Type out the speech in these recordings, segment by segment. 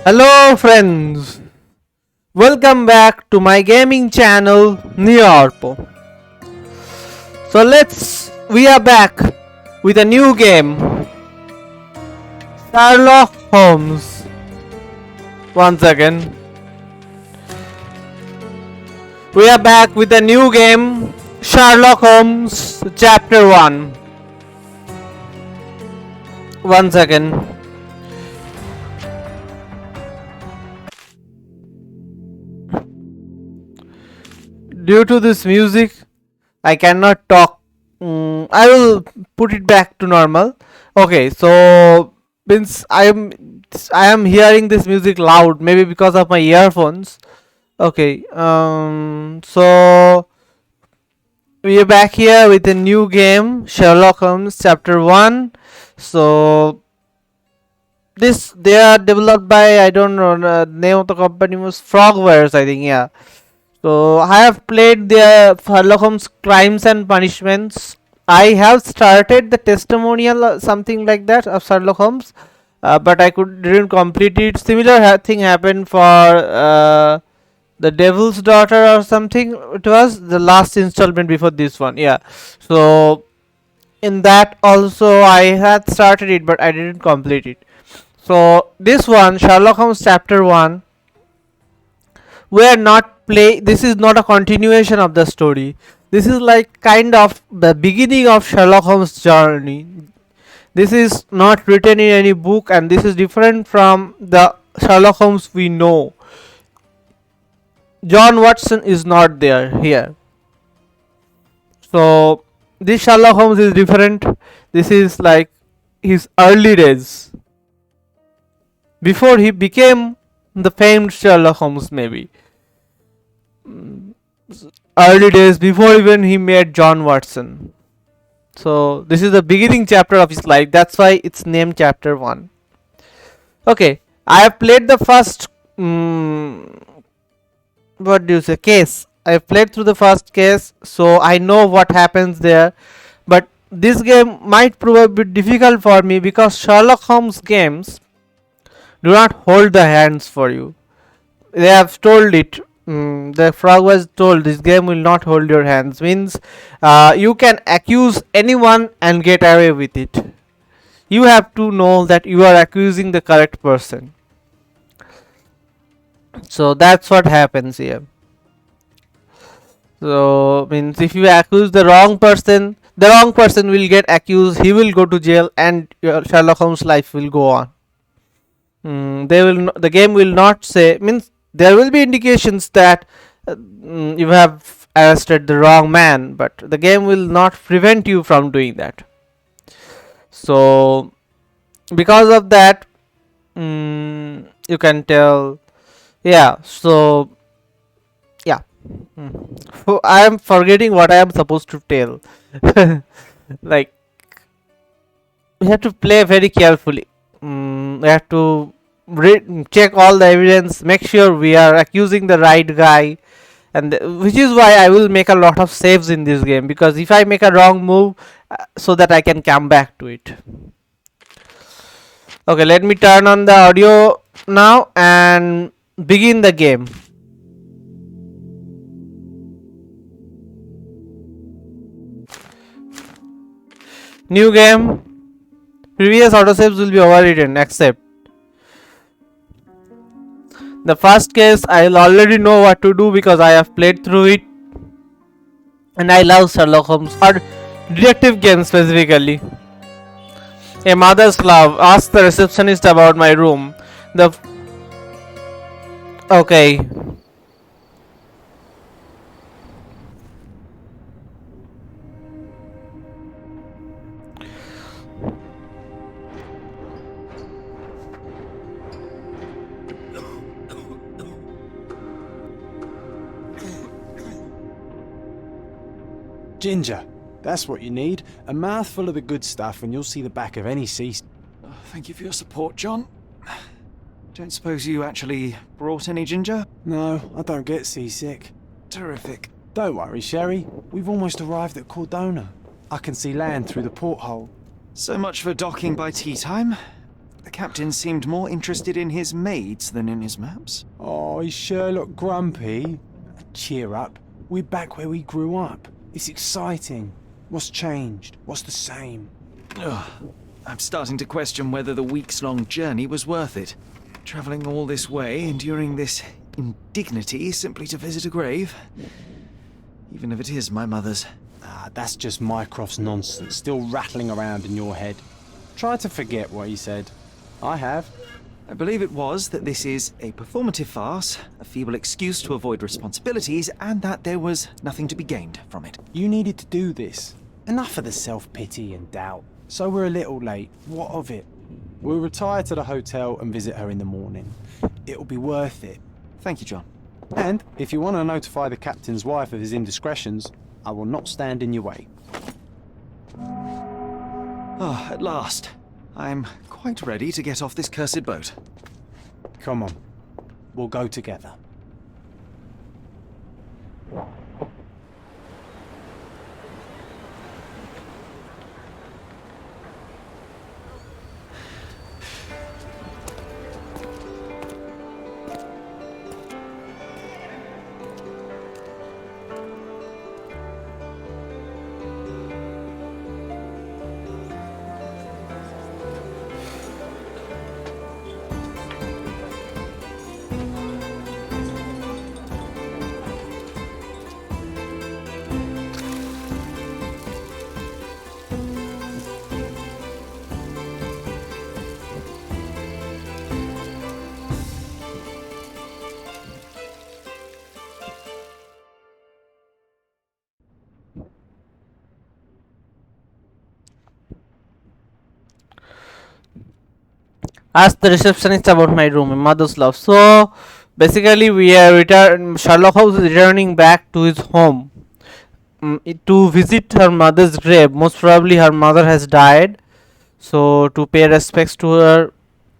Hello friends, welcome back to my gaming channel Neorpo. So we are back with a new game, Sherlock Holmes. Once again, we are back with a new game, Sherlock Holmes Chapter One. Once again. Due to this music, I cannot talk. I will put it back to normal. Okay, so since I am hearing this music loud, maybe because of my earphones. Okay, so we are back here with a new game, Sherlock Holmes Chapter One. So they are developed by, I don't know, the name of the company was Frogwares, I think. Yeah. So I have played the Sherlock Holmes Crimes and Punishments. I have started the testimonial, something like that, of Sherlock Holmes, but I didn't complete it. Similar thing happened for the Devil's Daughter or something. It was the last installment before this one. Yeah. So in that also I had started it, but I didn't complete it. So this one, Sherlock Holmes Chapter One, we are not play this is not a continuation of the story. This is like kind of the beginning of Sherlock Holmes journey. This is not written in any book, and this is different from the Sherlock Holmes we know. John Watson is not there here. So this Sherlock Holmes is different. This is like his early days before he became the famed Sherlock Holmes, maybe early days before even he met John Watson. So this is the beginning chapter of his life. That's why it's named Chapter 1. Okay, I have played the first what do you say, case. I have played through the first case, so I know what happens there. But this game might prove a bit difficult for me because Sherlock Holmes games do not hold the hands for you. They have told it. The frog was told this game will not hold your hands. Means you can accuse anyone and get away with it. You have to know that you are accusing the correct person. So that's what happens here. So means if you accuse the wrong person will get accused. He will go to jail, and your Sherlock Holmes' life will go on. The game will not say, means there will be indications that you have arrested the wrong man, but the game will not prevent you from doing that. So because of that, you can tell. Yeah. So yeah. So I am forgetting what I am supposed to tell. Like, we have to play very carefully. We have to check all the evidence, make sure we are accusing the right guy, and which is why I will make a lot of saves in this game, because if I make a wrong move, so that I can come back to it. Okay, let me turn on the audio now and begin the game. New game. Previous autosaves will be overwritten. Accept. The first case, I'll already know what to do because I have played through it, and I love Sherlock Holmes or detective games specifically. A mother's love. Ask the receptionist about my room. Okay. Ginger, that's what you need. A mouthful of the good stuff and you'll see the back of any sea. Thank you for your support, John. Don't suppose you actually brought any ginger? No, I don't get seasick. Terrific. Don't worry, Sherry. We've almost arrived at Cordona. I can see land through the porthole. So much for docking by tea time. The captain seemed more interested in his maids than in his maps. Oh, is Sherlock grumpy? Cheer up. We're back where we grew up. It's exciting. What's changed? What's the same? Ugh. I'm starting to question whether the weeks-long journey was worth it. Travelling all this way, enduring this indignity simply to visit a grave. Even if it is my mother's. Ah, that's just Mycroft's nonsense, still rattling around in your head. Try to forget what he said. I have. I believe it was that this is a performative farce, a feeble excuse to avoid responsibilities, and that there was nothing to be gained from it. You needed to do this. Enough of the self-pity and doubt. So we're a little late. What of it? We'll retire to the hotel and visit her in the morning. It'll be worth it. Thank you, John. And if you want to notify the captain's wife of his indiscretions, I will not stand in your way. Ah, at last. I'm quite ready to get off this cursed boat. Come on. We'll go together. Ask the receptionist about my room, my mother's love. So basically, we are Sherlock Holmes is returning back to his home to visit her mother's grave. Most probably, her mother has died. So to pay respects to her,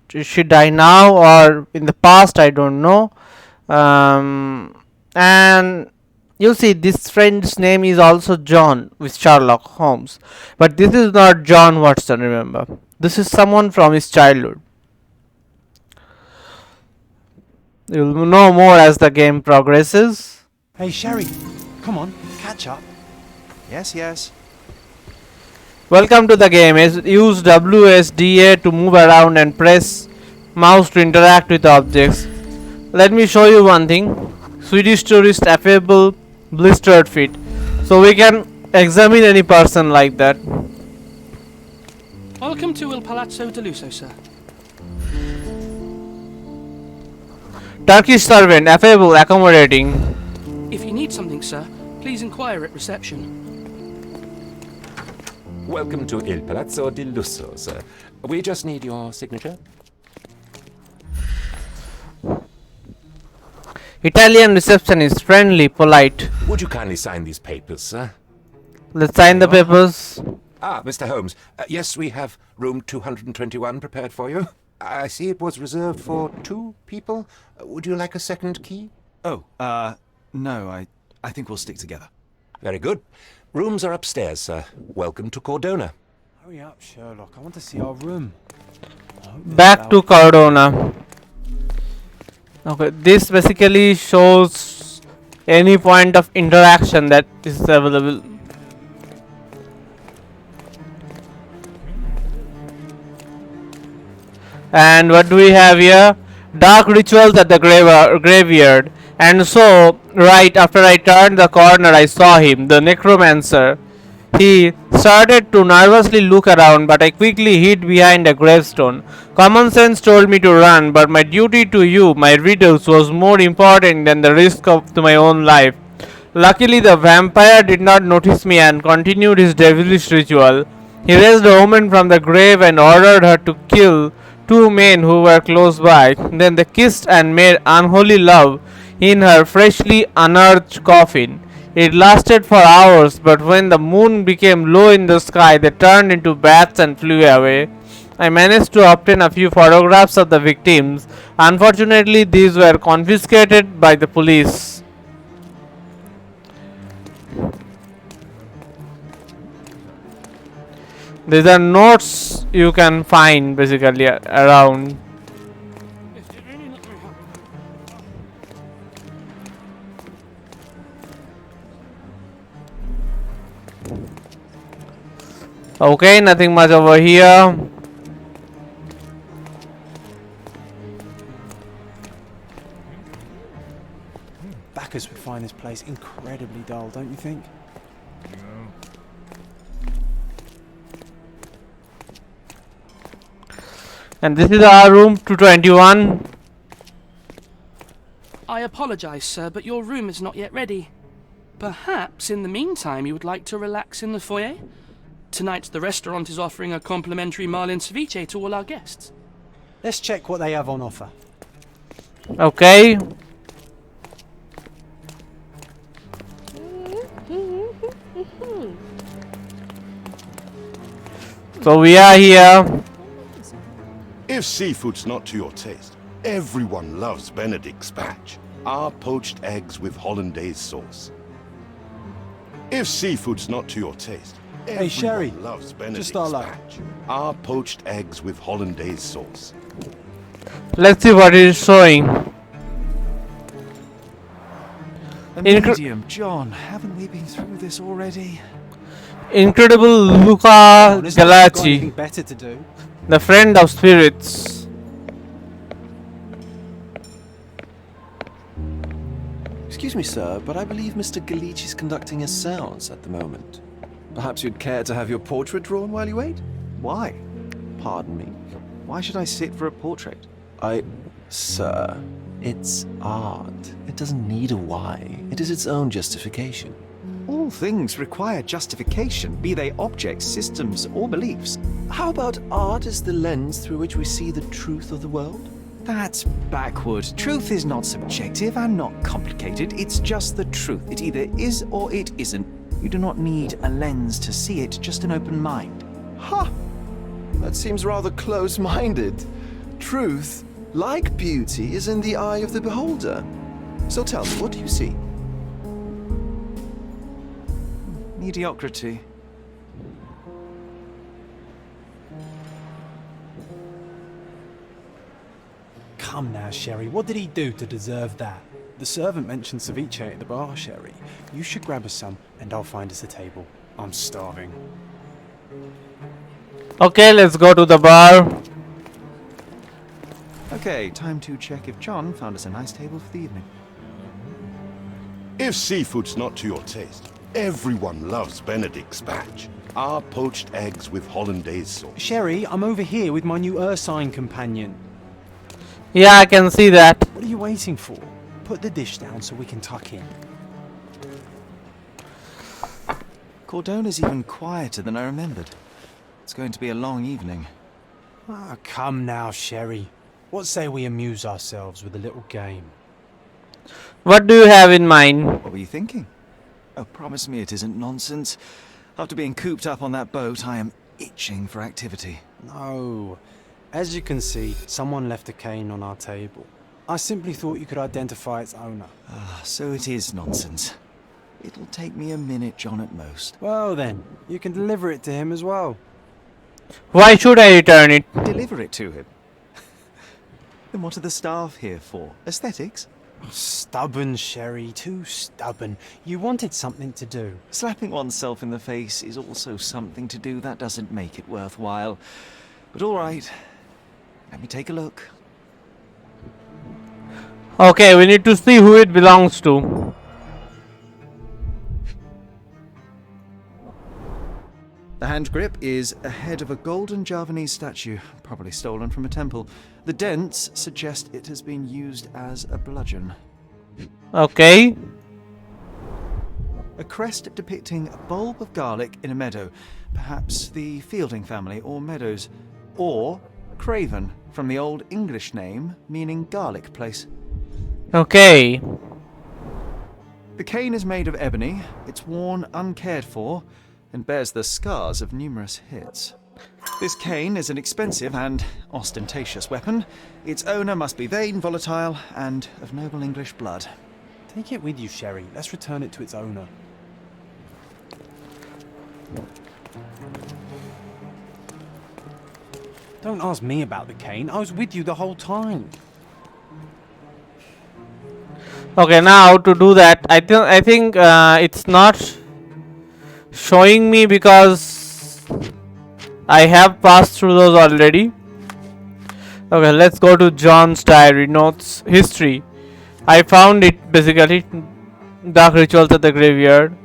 she died now or in the past, I don't know. And you see, this friend's name is also John with Sherlock Holmes, but this is not John Watson. Remember, this is someone from his childhood. You'll know more as the game progresses. Hey, Sherry. Come on, catch up. Yes, yes. Welcome to the game. Use WSDA to move around and press mouse to interact with objects. Let me show you one thing. Swedish tourist, affable, blistered feet. So we can examine any person like that. Welcome to Il Palazzo de Lusso, sir. Turkish servant, affable, accommodating. If you need something, sir, please inquire at reception. Welcome to Il Palazzo di Lusso, sir. We just need your signature. Italian receptionist, friendly, polite. Would you kindly sign these papers, sir? Let's sign the papers. Ah, Mr. Holmes. Yes, we have room 221 prepared for you. I see it was reserved for 2 people. Would you like a second key? Oh, no, I think we'll stick together. Very good. Rooms are upstairs, sir. Welcome to Cordona. Hurry up, Sherlock. I want to see our room. Back to Cordona. Okay, this basically shows any point of interaction that is available. And what do we have here? Dark rituals at the graveyard. And so, right after I turned the corner, I saw him, the necromancer. He started to nervously look around, but I quickly hid behind a gravestone. Common sense told me to run, but my duty to you, my readers, was more important than the risk to my own life. Luckily, the vampire did not notice me and continued his devilish ritual. He raised a woman from the grave and ordered her to kill 2 men who were close by. Then they kissed and made unholy love in her freshly unearthed coffin. It lasted for hours, but when the moon became low in the sky, they turned into bats and flew away. I managed to obtain a few photographs of the victims. Unfortunately, these were confiscated by the police. These are notes you can find basically around. Okay, nothing much over here. Bacchus would find this place incredibly dull, don't you think? And this is our room 221. I apologize, sir, but your room is not yet ready. Perhaps in the meantime you would like to relax in the foyer? Tonight the restaurant is offering a complimentary marlin ceviche to all our guests. Let's check what they have on offer. Okay. So we are here. If seafood's not to your taste, everyone loves Benedict's batch, our poached eggs with hollandaise sauce. If seafood's not to your taste, Hey, Sherry, everyone loves Benedict's just our luck. batch, our poached eggs with hollandaise sauce. Let's see what it is showing. A Incre- medium, John. Haven't we been through this already? Incredible Luca Honestly, you've got anything Galacci, better to do. the friend of spirits. Excuse me, sir, but I believe Mr. Galich is conducting a séance at the moment. Perhaps you'd care to have your portrait drawn while you wait? Why? Pardon me. Why should I sit for a portrait? Sir, it's art. It doesn't need a why. It is its own justification. All things require justification, be they objects, systems, or beliefs. How about art as the lens through which we see the truth of the world? That's backward. Truth is not subjective and not complicated. It's just the truth. It either is or it isn't. You do not need a lens to see it, just an open mind. Ha! That seems rather close-minded. Truth, like beauty, is in the eye of the beholder. So tell me, what do you see? Mediocrity. Come now, Sherry, what did he do to deserve that? The servant mentioned ceviche at the bar, Sherry. You should grab us some, and I'll find us a table. I'm starving. Okay, let's go to the bar. Okay, time to check if John found us a nice table for the evening. If seafood's not to your taste, everyone loves Benedict's batch, our poached eggs with hollandaise sauce. Sherry, I'm over here with my new Ursine companion. Yeah, I can see that. What are you waiting for? Put the dish down so we can tuck in. Cordona's even quieter than I remembered. It's going to be a long evening. Ah, come now, Sherry. What say we amuse ourselves with a little game? What do you have in mind? What were you thinking? Oh, promise me it isn't nonsense. After being cooped up on that boat, I am itching for activity. No. As you can see, someone left a cane on our table. I simply thought you could identify its owner. Ah, so it is nonsense. It'll take me a minute, John, at most. Well then, you can deliver it to him as well. Why should I return it? Deliver it to him. Then what are the staff here for? Aesthetics? Stubborn, Sherry, too stubborn. You wanted something to do. Slapping oneself in the face is also something to do. That doesn't make it worthwhile. But all right, let me take a look. Okay, we need to see who it belongs to. The hand grip is a head of a golden Javanese statue, probably stolen from a temple. The dents suggest it has been used as a bludgeon. Okay. A crest depicting a bulb of garlic in a meadow, perhaps the Fielding family or Meadows, or Craven, from the Old English name meaning garlic place. Okay. The cane is made of ebony, it's worn uncared for, and bears the scars of numerous hits. This cane is an expensive and ostentatious weapon. Its owner must be vain, volatile, and of noble English blood. Take it with you, Sherry. Let's return it to its owner. Don't ask me about the cane. I was with you the whole time. Okay, now to do that, I think it's not showing me because I have passed through those already. Okay, let's go to John's diary notes history. I found it basically dark rituals at the graveyard.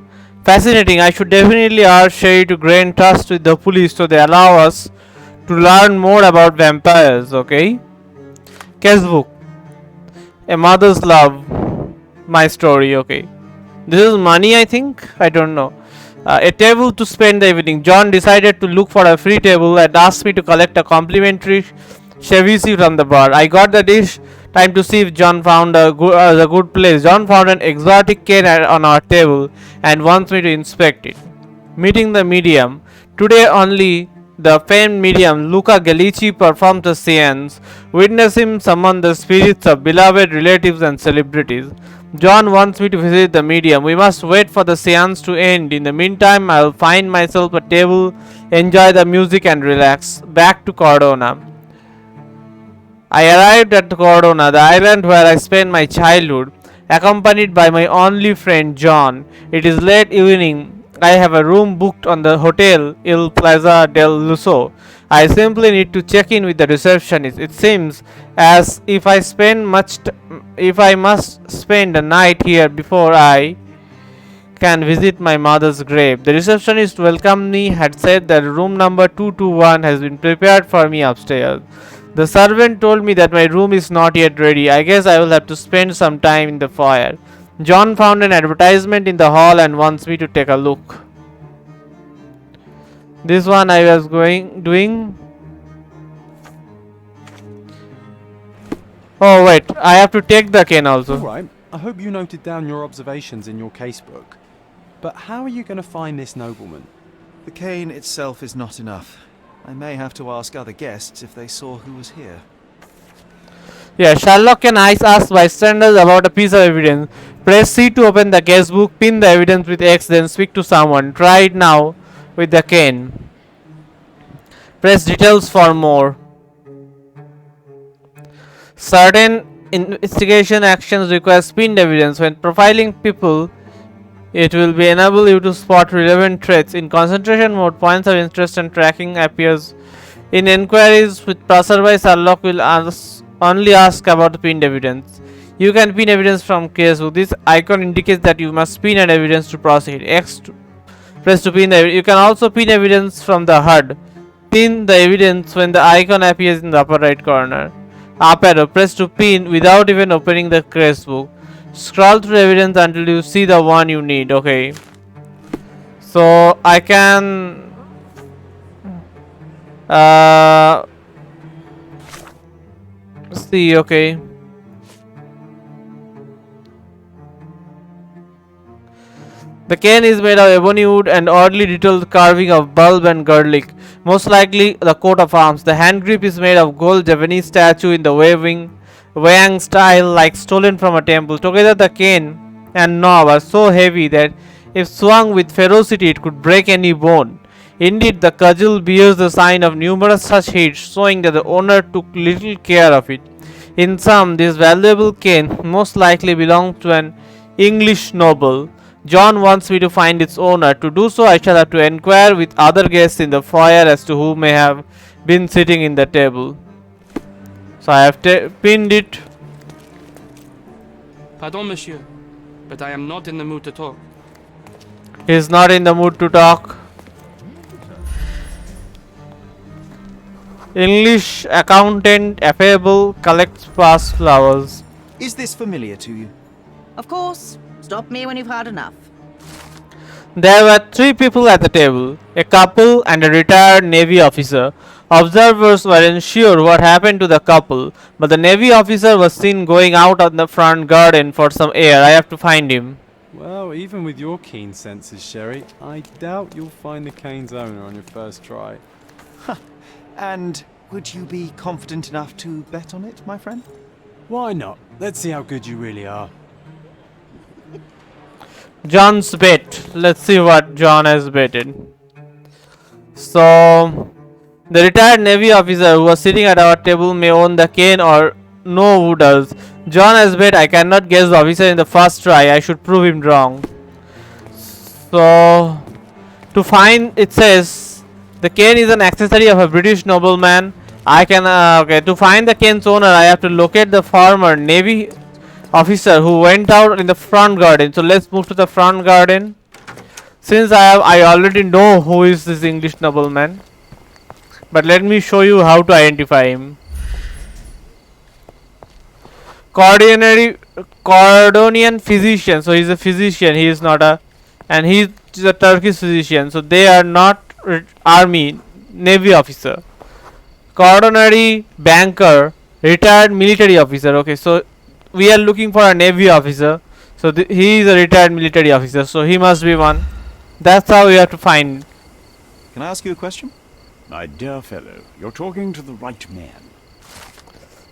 Fascinating. I should definitely ask Sherry to grant trust with the police so they allow us to learn more about vampires. Okay. Casebook. A mother's love. My story. Okay. This is money, I think. I don't know. A table to spend the evening. John decided to look for a free table and asked me to collect a complimentary Chevisi from the bar. I got the dish. Time to see if John found a good place. John found an exotic cane on our table and wants me to inspect it. Meeting the medium. Today only the famed medium Luca Gallici performs the seance. Witness him summon the spirits of beloved relatives and celebrities. John wants me to visit the medium. We must wait for the seance to end. In the meantime, I'll find myself a table, enjoy the music and relax. Back to Cordona. I arrived at Cordona, the island where I spent my childhood, accompanied by my only friend John. It is late evening. I have a room booked on the Hotel Il Plaza del Lusso. I simply need to check in with the receptionist. It seems as if I must spend a night here before I can visit my mother's grave. The receptionist welcomed me, had said that room number 221 has been prepared for me upstairs. The servant told me that my room is not yet ready. I guess I will have to spend some time in the foyer. John found an advertisement in the hall and wants me to take a look. This one I was doing. Oh wait, I have to take the cane also. Alright, I hope you noted down your observations in your casebook. But how are you going to find this nobleman? The cane itself is not enough. I may have to ask other guests if they saw who was here. Yeah, Sherlock can ask bystanders about a piece of evidence. Press C to open the casebook, pin the evidence with X, then speak to someone. Try it now with the cane. Press details for more. Certain investigation actions require pinned evidence. When profiling people, it will be enable you to spot relevant traits. In concentration mode, points of interest and tracking appears. In inquiries with passerby, Sherlock will only ask about the pinned evidence. You can pin evidence from casebook. This icon indicates that you must pin an evidence to proceed. Press to pin the evidence. You can also pin evidence from the HUD. Pin the evidence when the icon appears in the upper right corner. Up arrow. Press to pin without even opening the casebook. Scroll through evidence until you see the one you need. Okay. So I can see. Okay. The cane is made of ebony wood and oddly detailed carving of bulb and garlic, most likely the coat of arms. The hand grip is made of gold Japanese statue in the Wayang style, like stolen from a temple. Together the cane and knob are so heavy that if swung with ferocity it could break any bone. Indeed, the cudgel bears the sign of numerous such hits, showing that the owner took little care of it. In sum, this valuable cane most likely belonged to an English noble. John wants me to find its owner. To do so, I shall have to inquire with other guests in the foyer as to who may have been sitting in the table. So I have pinned it. Pardon, monsieur, but I am not in the mood to talk. He is not in the mood to talk. English accountant, affable, collects past flowers. Is this familiar to you? Of course. Stop me when you've had enough. There were 3 people at the table, a couple and a retired Navy officer. Observers were unsure what happened to the couple, but the Navy officer was seen going out on the front garden for some air. I have to find him. Well, even with your keen senses, Sherry, I doubt you'll find the cane's owner on your first try. And would you be confident enough to bet on it, my friend? Why not? Let's see how good you really are. John's bet. Let's see what John has betted. So The retired Navy officer who was sitting at our table may own the cane or know who does. John has bet I cannot guess the officer in the first try. I should prove him wrong. So, to find, it says the cane is an accessory of a British nobleman. Okay, to find the cane's owner, I have to locate the former Navy officer who went out in the front garden. So let's move to the front garden. Since I already know who is this English nobleman. But let me show you how to identify him. Cordonian physician. So he's a physician. He is not a, and he's a Turkish physician. So they are not army, navy officer. Cordonary banker, retired military officer. Okay, so we are looking for a navy officer. So he is a retired military officer. So he must be one. That's how we have to find. Can I ask you a question? My dear fellow, you're talking to the right man.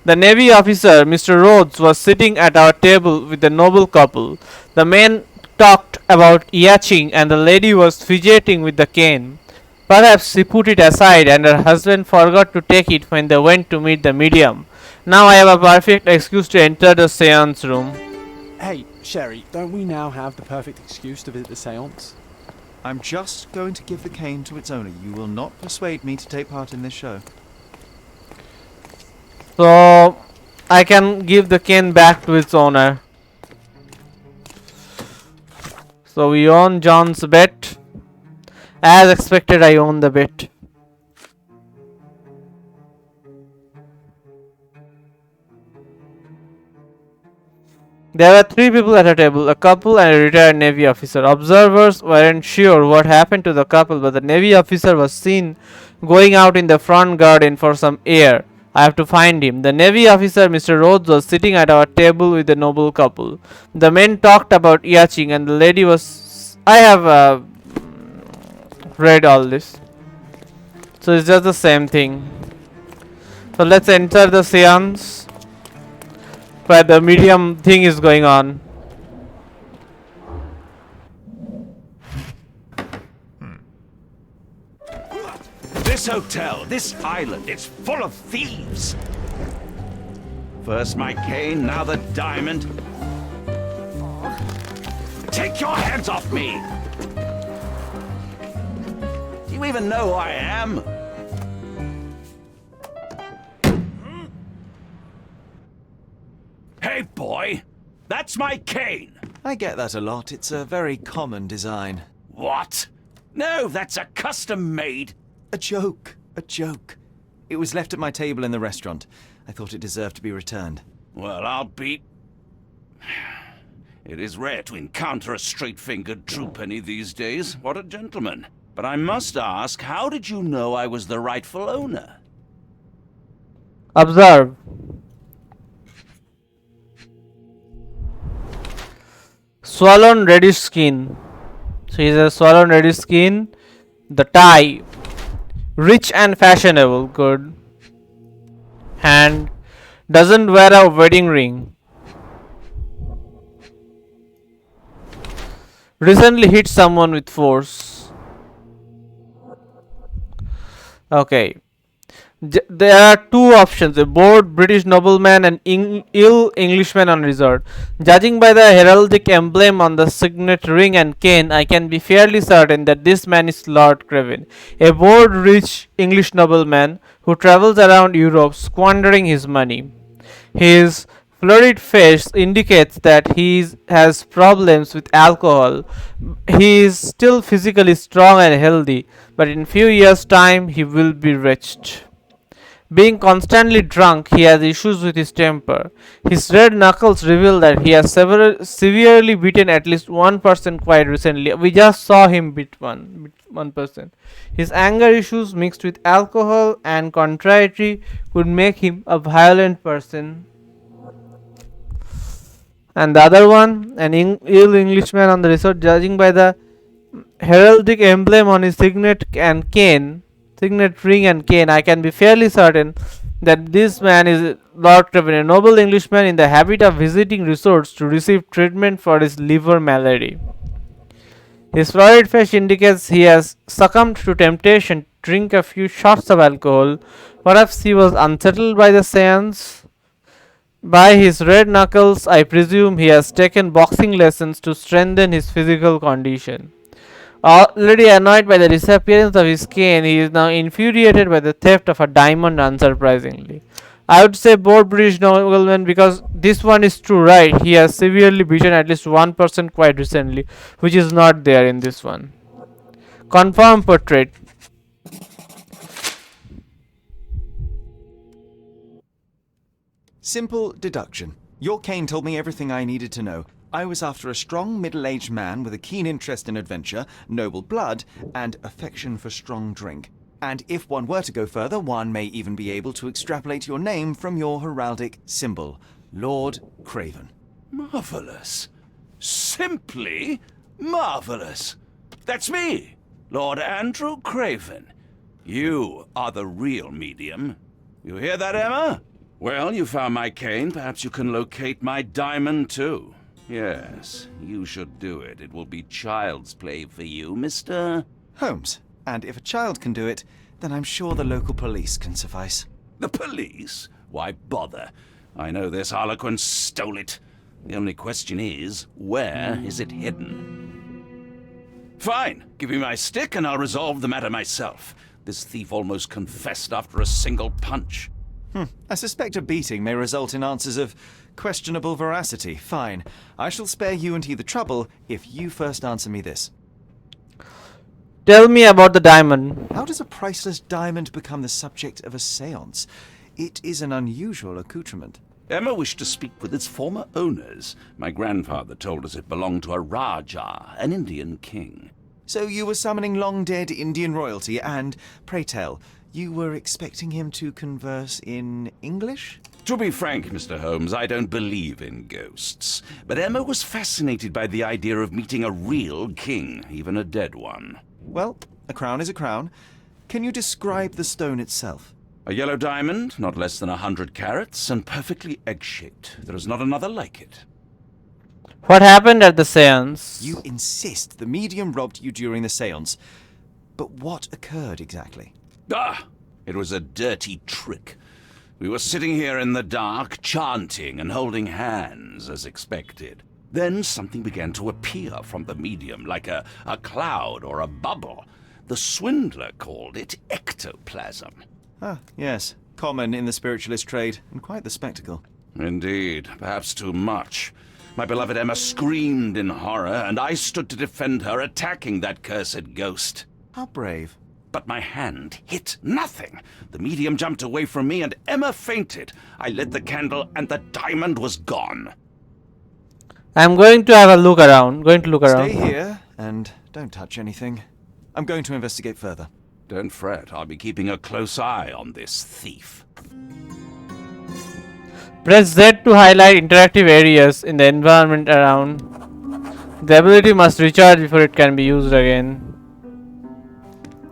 The navy officer, Mr. Rhodes, was sitting at our table with the noble couple. The men talked about yachting and the lady was fidgeting with the cane. Perhaps she put it aside and her husband forgot to take it when they went to meet the medium. Now I have a perfect excuse to enter the seance room. Hey, Sherry, don't we now have the perfect excuse to visit the seance? I'm just going to give the cane to its owner. You will not persuade me to take part in this show. So I can give the cane back to its owner. So we own John's bet. As expected, I own the bet. There were three people at a table, a couple and a retired Navy officer. Observers weren't sure what happened to the couple, but the Navy officer was seen going out in the front garden for some air. I have to find him. The Navy officer, Mr. Rhodes, was sitting at our table with the noble couple. The men talked about yachting and the lady was... I have read all this. So it's just the same thing. So let's enter the seance where the medium thing is going on. This hotel, this island, it's full of thieves. First my cane, now the diamond. Take your hands off me! Do you even know who I am? Hey, boy! That's my cane! I get that a lot. It's a very common design. What? No, that's a custom-made... A joke. A joke. It was left at my table in the restaurant. I thought it deserved to be returned. Well, I'll be... It is rare to encounter a straight-fingered true penny these days. What a gentleman. But I must ask, how did you know I was the rightful owner? Observe. Swollen reddish skin. So he's a swollen reddish skin. The tie. Rich and fashionable. Good. Hand. Doesn't wear a wedding ring. Recently hit someone with force. Okay. There are two options: a bored British nobleman and ill Englishman on resort. Judging by the heraldic emblem on the signet ring and cane, I can be fairly certain that this man is Lord Craven, a bored rich English nobleman who travels around Europe squandering his money. His florid face indicates that he has problems with alcohol. He is still physically strong and healthy, but in few years' time he will be wretched. Being constantly drunk, he has issues with his temper. His red knuckles reveal that he has severely beaten at least one person quite recently. We just saw him beat one person. His anger issues mixed with alcohol and contrariety could make him a violent person. And the other one, an ill Englishman on the resort, judging by the heraldic emblem on his signet ring and cane, I can be fairly certain that this man is Lord Craven, a noble Englishman in the habit of visiting resorts to receive treatment for his liver malady. His florid face indicates he has succumbed to temptation drink a few shots of alcohol. Perhaps he was unsettled by the seance. By his red knuckles, I presume he has taken boxing lessons to strengthen his physical condition. Already annoyed by the disappearance of his cane, he is now infuriated by the theft of a diamond, unsurprisingly. I would say both British noblemen, because this one is true, right? He has severely beaten at least one person quite recently, which is not there in this one. Confirm portrait. Simple deduction. Your cane told me everything I needed to know. I was after a strong, middle-aged man with a keen interest in adventure, noble blood, and affection for strong drink. And if one were to go further, one may even be able to extrapolate your name from your heraldic symbol, Lord Craven. Marvelous. Simply marvelous. That's me, Lord Andrew Craven. You are the real medium. You hear that, Emma? Well, you found my cane. Perhaps you can locate my diamond, too. Yes, you should do it. It will be child's play for you, Mr. Holmes. And if a child can do it, then I'm sure the local police can suffice. The police? Why bother? I know this harlequin stole it. The only question is, where is it hidden? Fine. Give me my stick and I'll resolve the matter myself. This thief almost confessed after a single punch. I suspect a beating may result in answers of questionable veracity. Fine. I shall spare you and he the trouble if you first answer me this. Tell me about the diamond. How does a priceless diamond become the subject of a séance? It is an unusual accoutrement. Emma wished to speak with its former owners. My grandfather told us it belonged to a Rajah, an Indian king. So you were summoning long-dead Indian royalty and, pray tell, you were expecting him to converse in English? To be frank, Mr. Holmes, I don't believe in ghosts. But Emma was fascinated by the idea of meeting a real king, even a dead one. Well, a crown is a crown. Can you describe the stone itself? A yellow diamond, not less than 100 carats, and perfectly egg-shaped. There is not another like it. What happened at the seance? You insist the medium robbed you during the séance. But what occurred exactly? Ah! It was a dirty trick. We were sitting here in the dark, chanting and holding hands, as expected. Then something began to appear from the medium, like a cloud or a bubble. The swindler called it ectoplasm. Ah, yes. Common in the spiritualist trade, and quite the spectacle. Indeed, perhaps too much. My beloved Emma screamed in horror, and I stood to defend her, attacking that cursed ghost. How brave. But my hand hit nothing. The medium jumped away from me, and Emma fainted. I lit the candle, and the diamond was gone. I'm going to have a look around. Stay here, and don't touch anything. I'm going to investigate further. Don't fret, I'll be keeping a close eye on this thief. Press Z to highlight interactive areas in the environment around. The ability must recharge before it can be used again.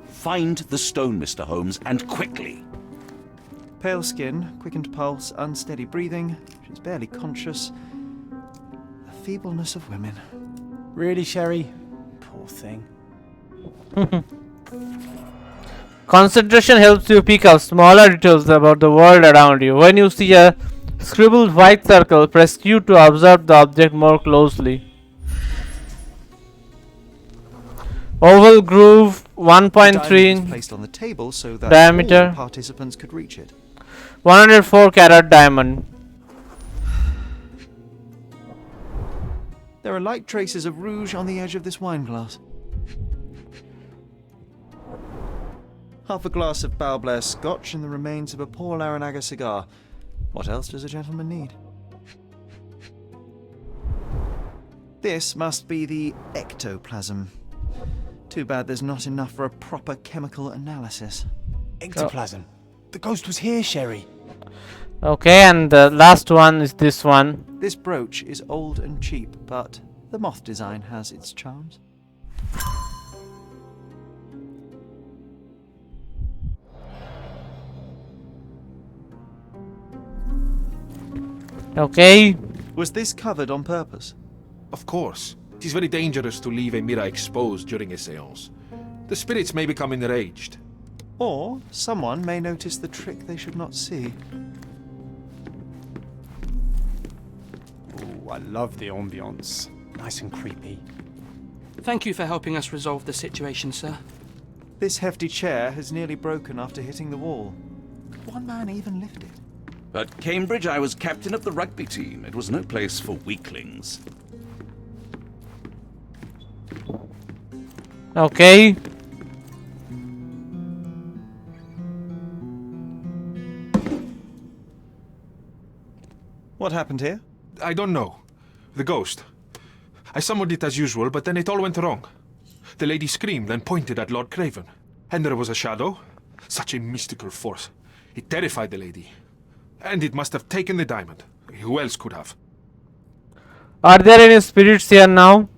Find the stone, Mr. Holmes, and quickly. Pale skin, quickened pulse, unsteady breathing. She's barely conscious. The feebleness of women. Really, Sherry? Poor thing. Concentration helps you pick up smaller details about the world around you. When you see a scribbled white circle, press Q to observe the object more closely. Oval groove, 1.3 placed on the table so that diameter. all participants could reach it. 104 carat diamond. There are light traces of rouge on the edge of this wine glass. Half a glass of Balblair Scotch and the remains of a Paul Aranaga cigar. What else does a gentleman need? This must be the ectoplasm. Too bad there's not enough for a proper chemical analysis. Ectoplasm. The ghost was here, Sherry. Okay, and the last one is this one. This brooch is old and cheap, but the moth design has its charms. Okay. Was this covered on purpose? Of course. It is very dangerous to leave a mirror exposed during a seance. The spirits may become enraged. Or someone may notice the trick they should not see. Oh, I love the ambience. Nice and creepy. Thank you for helping us resolve the situation, sir. This hefty chair has nearly broken after hitting the wall. Could one man even lift it? At Cambridge, I was captain of the rugby team. It was no place for weaklings. Okay. What happened here? I don't know. The ghost. I summoned it as usual, but then it all went wrong. The lady screamed and pointed at Lord Craven. And there was a shadow. Such a mystical force. It terrified the lady. And it must have taken the diamond. Who else could have? Are there any spirits here now?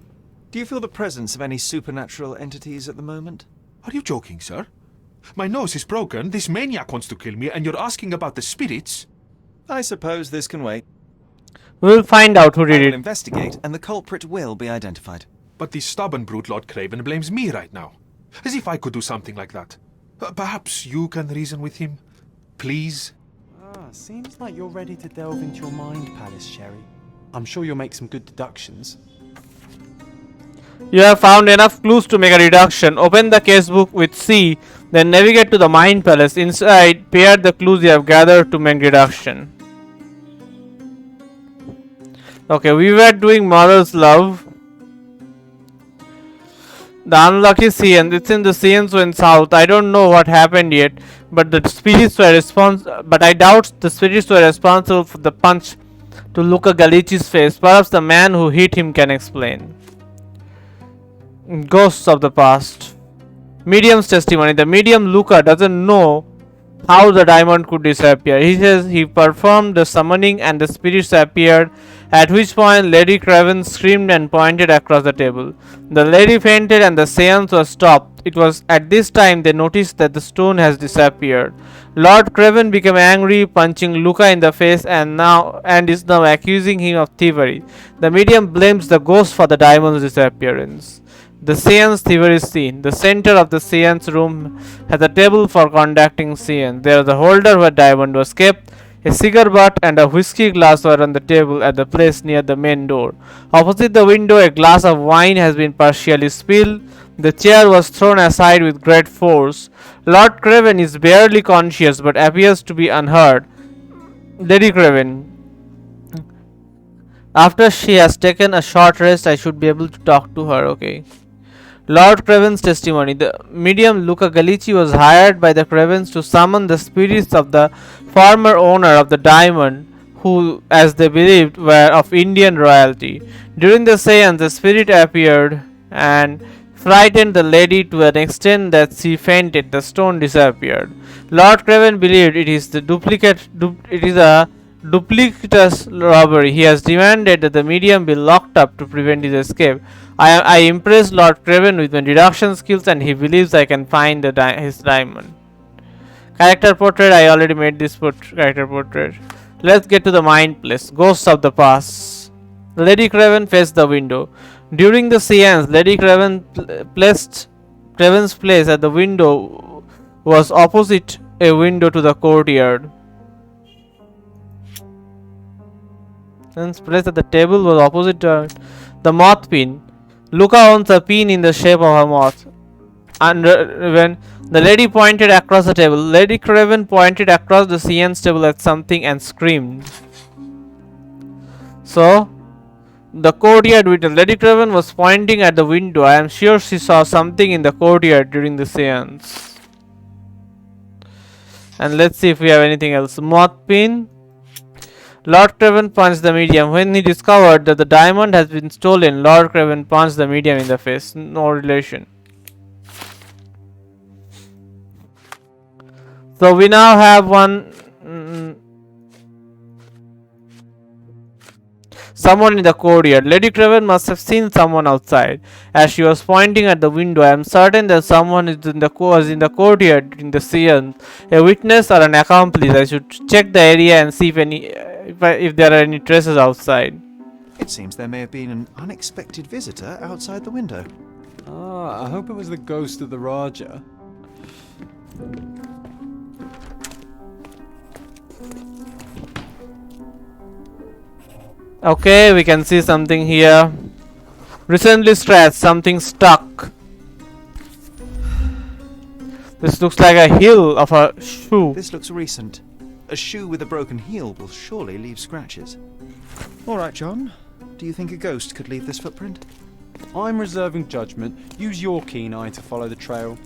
Do you feel the presence of any supernatural entities at the moment? Are you joking, sir? My nose is broken, this maniac wants to kill me, and you're asking about the spirits? I suppose this can wait. We'll find out who I did will it. investigate, and the culprit will be identified. But the stubborn brute Lord Craven blames me right now. As if I could do something like that. Perhaps you can reason with him? Please? Seems like you're ready to delve into your mind palace, Sherry. I'm sure you'll make some good deductions. You have found enough clues to make a deduction. Open the casebook with C, then navigate to the Mind Palace. Inside, pair the clues you have gathered to make deduction. Okay, we were doing Mother's Love. The unlucky Seance. It's in the Seance went south. I don't know what happened yet, but the spirits were But I doubt the spirits were responsible for the punch to Luca Galici's face. Perhaps the man who hit him can explain. Ghosts of the past. Medium's testimony. The medium Luca doesn't know how the diamond could disappear. He says he performed the summoning and the spirits appeared, at which point Lady Craven screamed and pointed across the table. The lady fainted and the seance was stopped. It was at this time they noticed that the stone has disappeared. Lord Craven became angry, punching Luca in the face and is now accusing him of thievery. The medium blames the ghost for the diamond's disappearance. The seance thievery scene. The center of the seance room has a table for conducting seance. There is a holder where diamond was kept. A cigar butt and a whiskey glass were on the table at the place near the main door. Opposite the window, a glass of wine has been partially spilled. The chair was thrown aside with great force. Lord Craven is barely conscious but appears to be unhurt. Lady Craven. After she has taken a short rest, I should be able to talk to her, okay. Lord Craven's testimony. The medium Luca Gallici was hired by the Cravens to summon the spirits of the former owner of the diamond, who, as they believed, were of Indian royalty. During the seance, the spirit appeared and frightened the lady to an extent that she fainted. The stone disappeared. Lord Craven believed it is a duplicitous robbery. He has demanded that the medium be locked up to prevent his escape. I impressed Lord Craven with my deduction skills and he believes I can find his diamond. Character portrait. I already made this character portrait. Let's get to the mind place. Ghosts of the past. Lady Craven faced the window. During the seance, Lady Craven's place at the window was opposite a window to the courtyard. Craven's place at the table was opposite the moth pin. Luca owns a pin in the shape of a moth. And when the lady pointed across the table, Lady Craven pointed across the seance table at something and screamed. So, the courtyard window. Lady Craven was pointing at the window. I am sure she saw something in the courtyard during the seance. And let's see if we have anything else. Moth pin. Lord Craven punched the medium. When he discovered that the diamond has been stolen, Lord Craven punched the medium in the face. No relation. So we now have one... someone in the courtyard. Lady Craven must have seen someone outside. As she was pointing at the window, I am certain that someone was in the courtyard during the seance. A witness or an accomplice. I should check the area and see if there are any traces outside. It seems there may have been an unexpected visitor outside the window. I hope it was the ghost of the Raja. Okay, we can see something here. Recently scratched, something stuck. This looks like a heel of a shoe. This looks recent. A shoe with a broken heel will surely leave scratches. All right, John. Do you think a ghost could leave this footprint? I'm reserving judgment. Use your keen eye to follow the trail.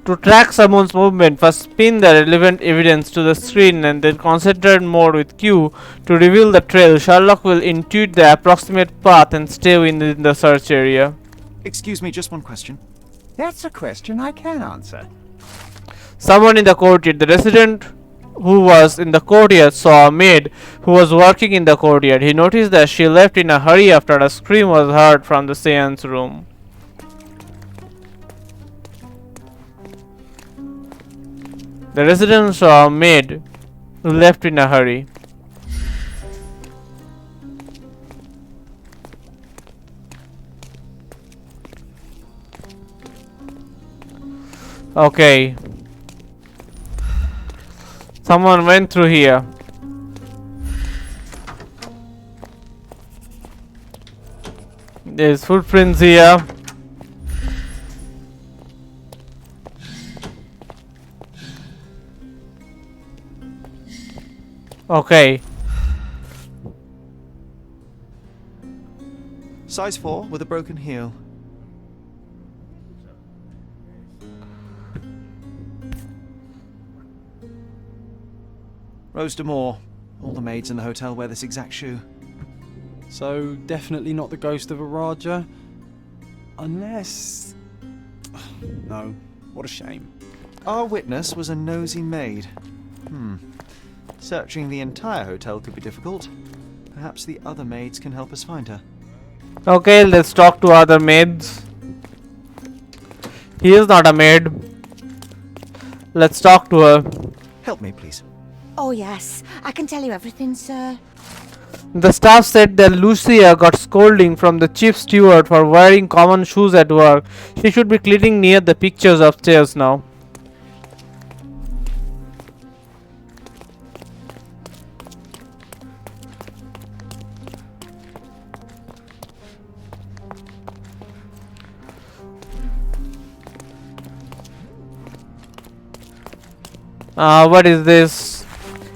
To track someone's movement, first pin the relevant evidence to the screen and then concentrate mode with Q to reveal the trail. Sherlock will intuit the approximate path and stay within the search area. Excuse me, just one question. That's a question I can answer. Someone in the courtyard. The resident who was in the courtyard saw a maid who was working in the courtyard. He noticed that she left in a hurry after a scream was heard from the seance room. The resident saw a maid who left in a hurry. Okay. Someone went through here. There's footprints here. Okay. Size 4 with a broken heel. Rose Moore. All the maids in the hotel wear this exact shoe. So, definitely not the ghost of a Raja. Unless... No. What a shame. Our witness was a nosy maid. Searching the entire hotel could be difficult. Perhaps the other maids can help us find her. Okay, let's talk to other maids. He is not a maid. Let's talk to her. Help me, please. Oh, yes. I can tell you everything, sir. The staff said that Lucia got scolding from the chief steward for wearing common shoes at work. She should be cleaning near the pictures upstairs now. What is this?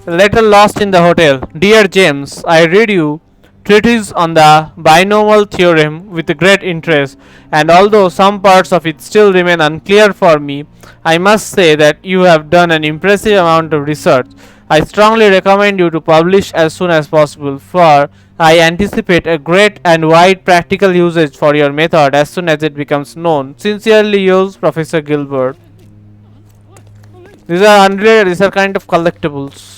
A letter lost in the hotel. Dear James, I read you treatise on the binomial theorem with great interest, and although some parts of it still remain unclear for me, I must say that you have done an impressive amount of research. I strongly recommend you to publish as soon as possible, for I anticipate a great and wide practical usage for your method as soon as it becomes known. Sincerely yours, Professor Gilbert. These are unrelated, these are kind of collectibles.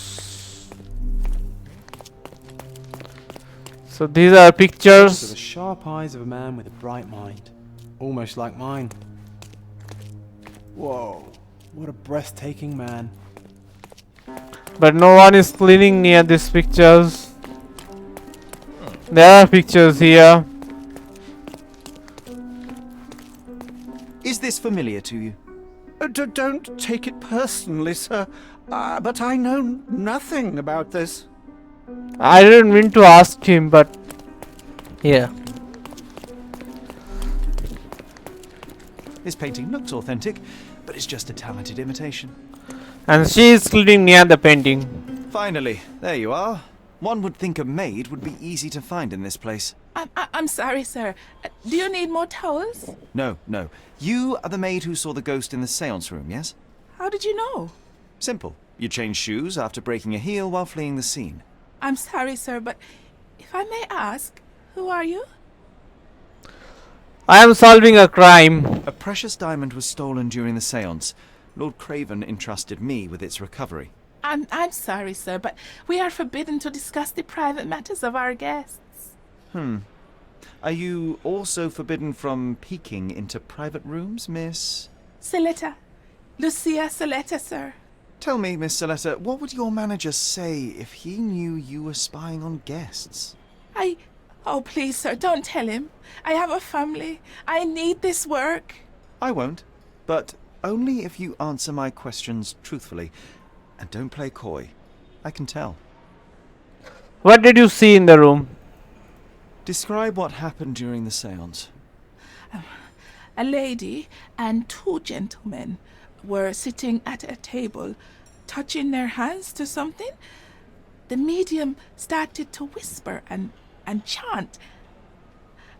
So these are Those are pictures. the sharp eyes of a man with a bright mind. Almost like mine. Whoa, what a breathtaking man. But no one is cleaning near these pictures. There are pictures here. Is this familiar to you? Don't take it personally, sir. But I know nothing about this. I didn't mean to ask him, but yeah. This painting looks authentic, but it's just a talented imitation. And she is cleaning near the painting. Finally, there you are. One would think a maid would be easy to find in this place. I'm sorry, sir. Do you need more towels? No. You are the maid who saw the ghost in the seance room, yes? How did you know? Simple. You changed shoes after breaking a heel while fleeing the scene. I'm sorry, sir, but if I may ask, who are you? I am solving a crime. A precious diamond was stolen during the seance. Lord Craven entrusted me with its recovery. I'm sorry, sir, but we are forbidden to discuss the private matters of our guests. Are you also forbidden from peeking into private rooms, Miss? Saletta. Lucia Saletta, sir. Tell me, Miss Saletta, what would your manager say if he knew you were spying on guests? Oh, please, sir, don't tell him. I have a family. I need this work. I won't. But only if you answer my questions truthfully. And don't play coy. I can tell. What did you see in the room? Describe what happened during the seance. A lady and two gentlemen were sitting at a table, touching their hands to something. The medium started to whisper and chant,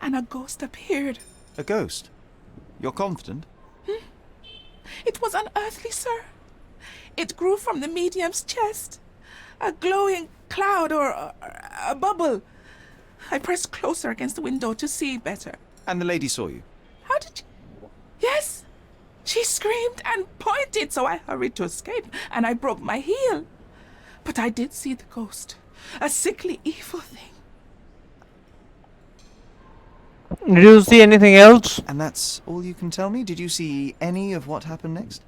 and a ghost appeared. A ghost? You're confident? It was unearthly, sir. It grew from the medium's chest. A glowing cloud or a bubble. I pressed closer against the window to see better. And the lady saw you? How did you... Yes! She screamed and pointed, so I hurried to escape, and I broke my heel. But I did see the ghost. A sickly, evil thing. Did you see anything else? And that's all you can tell me? Did you see any of what happened next?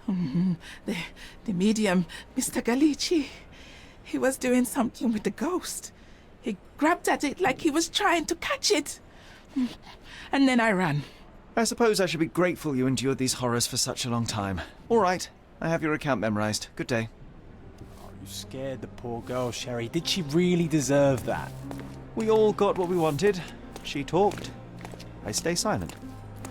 The medium, Mr. Galici, he was doing something with the ghost. He grabbed at it like he was trying to catch it. And then I ran. I suppose I should be grateful you endured these horrors for such a long time. All right, I have your account memorized. Good day. Oh, you scared the poor girl, Sherry. Did she really deserve that? We all got what we wanted. She talked. I stay silent.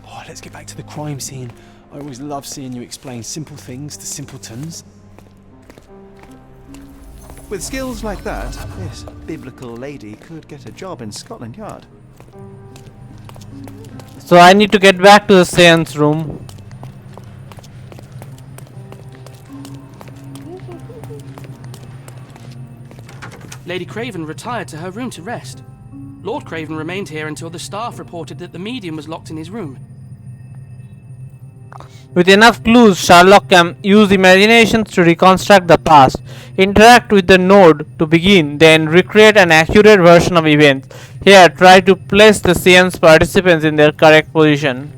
Oh, let's get back to the crime scene. I always love seeing you explain simple things to simpletons. With skills like that, this biblical lady could get a job in Scotland Yard. So I need to get back to the seance room. Lady Craven retired to her room to rest. Lord Craven remained here until the staff reported that the medium was locked in his room. With enough clues, Sherlock can use imaginations to reconstruct the past, interact with the node to begin, then recreate an accurate version of events. Here, try to place the seance participants in their correct position.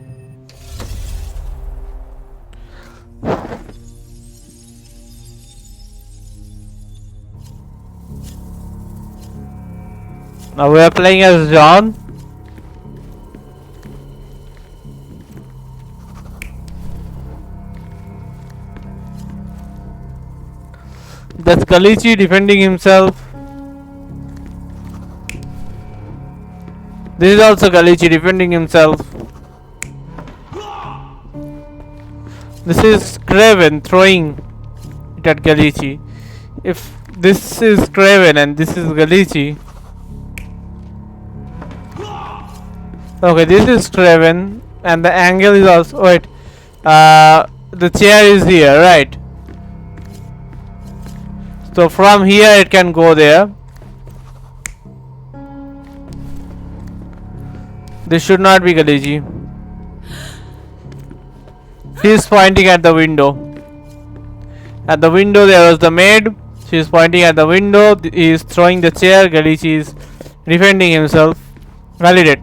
Now we are playing as John. That's Galici defending himself. This is also Galici defending himself. This is Craven throwing it at Galici. If this is Craven and this is Galici. Okay, this is Craven and the angle is also... wait. The chair is here, right? So from here it can go there. This should not be Galici. He is pointing at the window. At the window there was the maid. She is pointing at the window. He is throwing the chair. Galici is defending himself. Validate.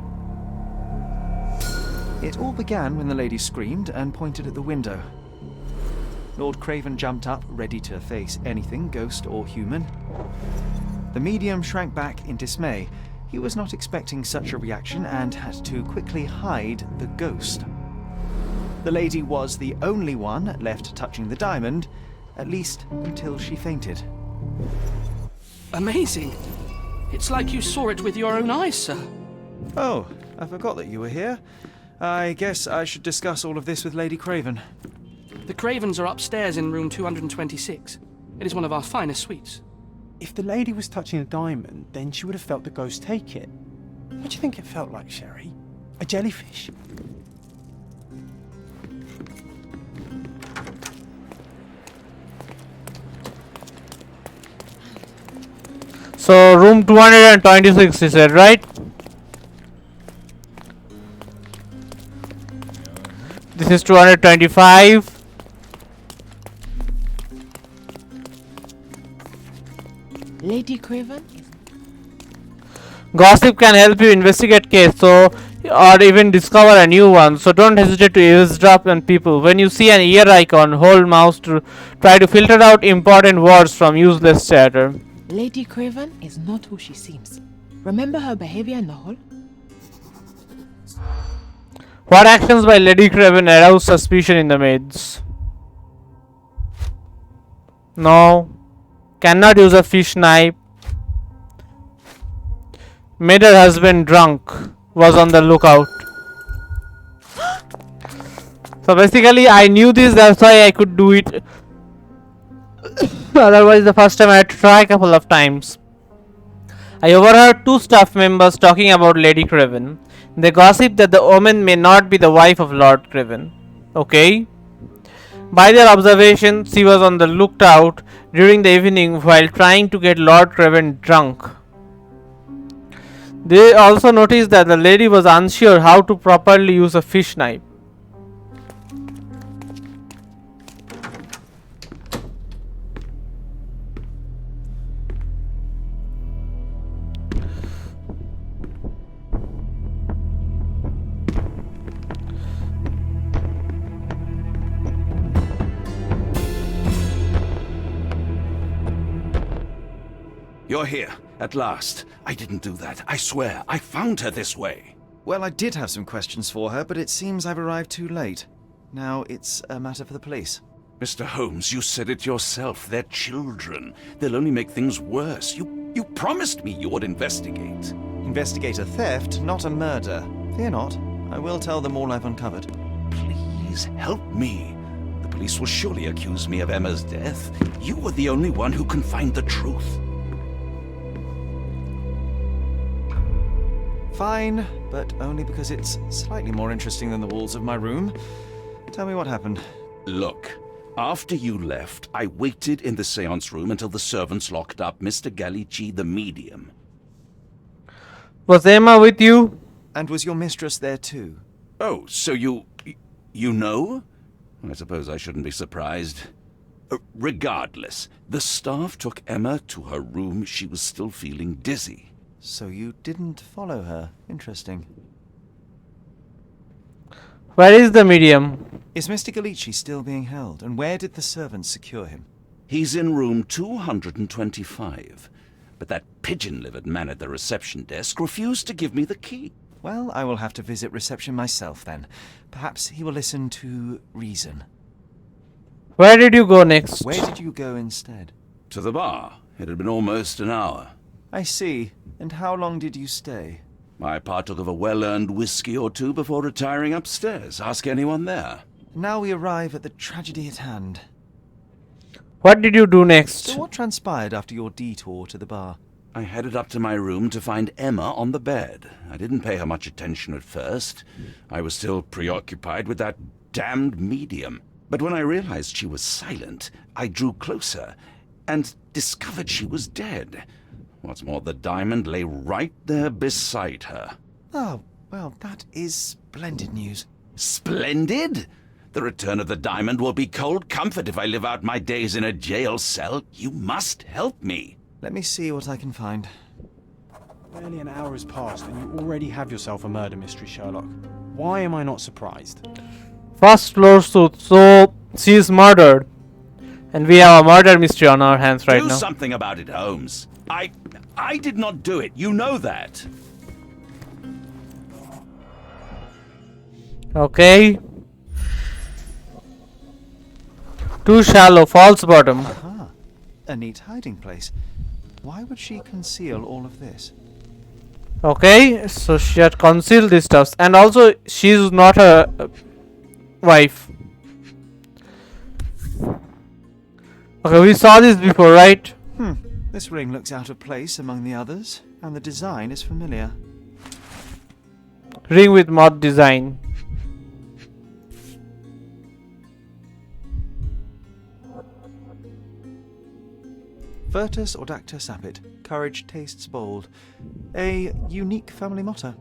It all began when the lady screamed and pointed at the window. Lord Craven jumped up, ready to face anything, ghost or human. The medium shrank back in dismay. He was not expecting such a reaction and had to quickly hide the ghost. The lady was the only one left touching the diamond, at least until she fainted. Amazing. It's like you saw it with your own eyes, sir. Oh, I forgot that you were here. I guess I should discuss all of this with Lady Craven. The Cravens are upstairs in room 226. It is one of our finest suites. If the lady was touching a diamond, then she would have felt the ghost take it. What do you think it felt like, Sherry? A jellyfish? So room 226 you said, right? This is 225. Lady Craven? Gossip can help you investigate case, so or even discover a new one. So don't hesitate to eavesdrop on people. When you see an ear icon, hold mouse to try to filter out important words from useless chatter. Lady Craven is not who she seems. Remember her behavior in the hall? What actions by Lady Craven aroused suspicion in the maids? No. Cannot use a fish knife. Made her husband drunk. Was on the lookout. So basically I knew this, that's why I could do it. Otherwise the first time I had to try a couple of times. I overheard two staff members talking about Lady Craven. They gossip that the woman may not be the wife of Lord Craven. Okay. By their observation, she was on the lookout during the evening while trying to get Lord Craven drunk. They also noticed that the lady was unsure how to properly use a fish knife. You're here, at last. I didn't do that. I swear, I found her this way. Well, I did have some questions for her, but it seems I've arrived too late. Now it's a matter for the police. Mr. Holmes, you said it yourself. They're children. They'll only make things worse. You promised me you would investigate. Investigate a theft, not a murder. Fear not. I will tell them all I've uncovered. Please help me. The police will surely accuse me of Emma's death. You are the only one who can find the truth. Fine, but only because it's slightly more interesting than the walls of my room. Tell me what happened. Look, after you left, I waited in the seance room until the servants locked up Mr. Gallici, the medium. Was Emma with you? And was your mistress there too? Oh, so you know? I suppose I shouldn't be surprised. Regardless, the staff took Emma to her room. She was still feeling dizzy. So you didn't follow her. Interesting. Where is the medium? Is Mr. Gallici still being held? And where did the servants secure him? He's in room 225. But that pigeon-livered man at the reception desk refused to give me the key. Well, I will have to visit reception myself then. Perhaps he will listen to reason. Where did you go next? Where did you go instead? To the bar. It had been almost an hour. I see. And how long did you stay? I partook of a well-earned whiskey or two before retiring upstairs. Ask anyone there. Now we arrive at the tragedy at hand. What did you do next? So what transpired after your detour to the bar? I headed up to my room to find Emma on the bed. I didn't pay her much attention at first. I was still preoccupied with that damned medium. But when I realized she was silent, I drew closer and discovered she was dead. What's more, the diamond lay right there beside her. Oh, well, that is splendid news. Splendid? The return of the diamond will be cold comfort if I live out my days in a jail cell. You must help me. Let me see what I can find. Barely an hour has passed and you already have yourself a murder mystery, Sherlock. Why am I not surprised? First floor suit. So she is murdered. And we have a murder mystery on our hands right now. Do something about it, Holmes. I did not do it. You know that. Okay. Too shallow. False bottom. Aha. A neat hiding place. Why would she conceal all of this? Okay. So she had concealed this stuff. And also she's not a wife. Okay, we saw this before, right? This ring looks out of place among the others, and the design is familiar. Ring with moth design. Virtus audacta sapit. Courage tastes bold. A unique family motto.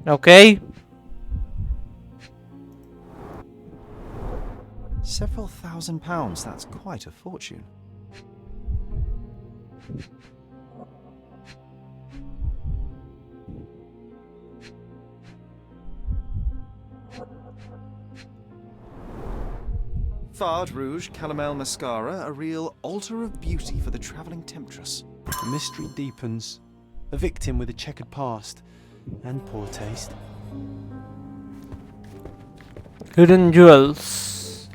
Okay. Several £1,000s, that's quite a fortune. Fard Rouge Calomel Mascara, a real altar of beauty for the travelling temptress. The mystery deepens. A victim with a checkered past and poor taste. Hidden jewels.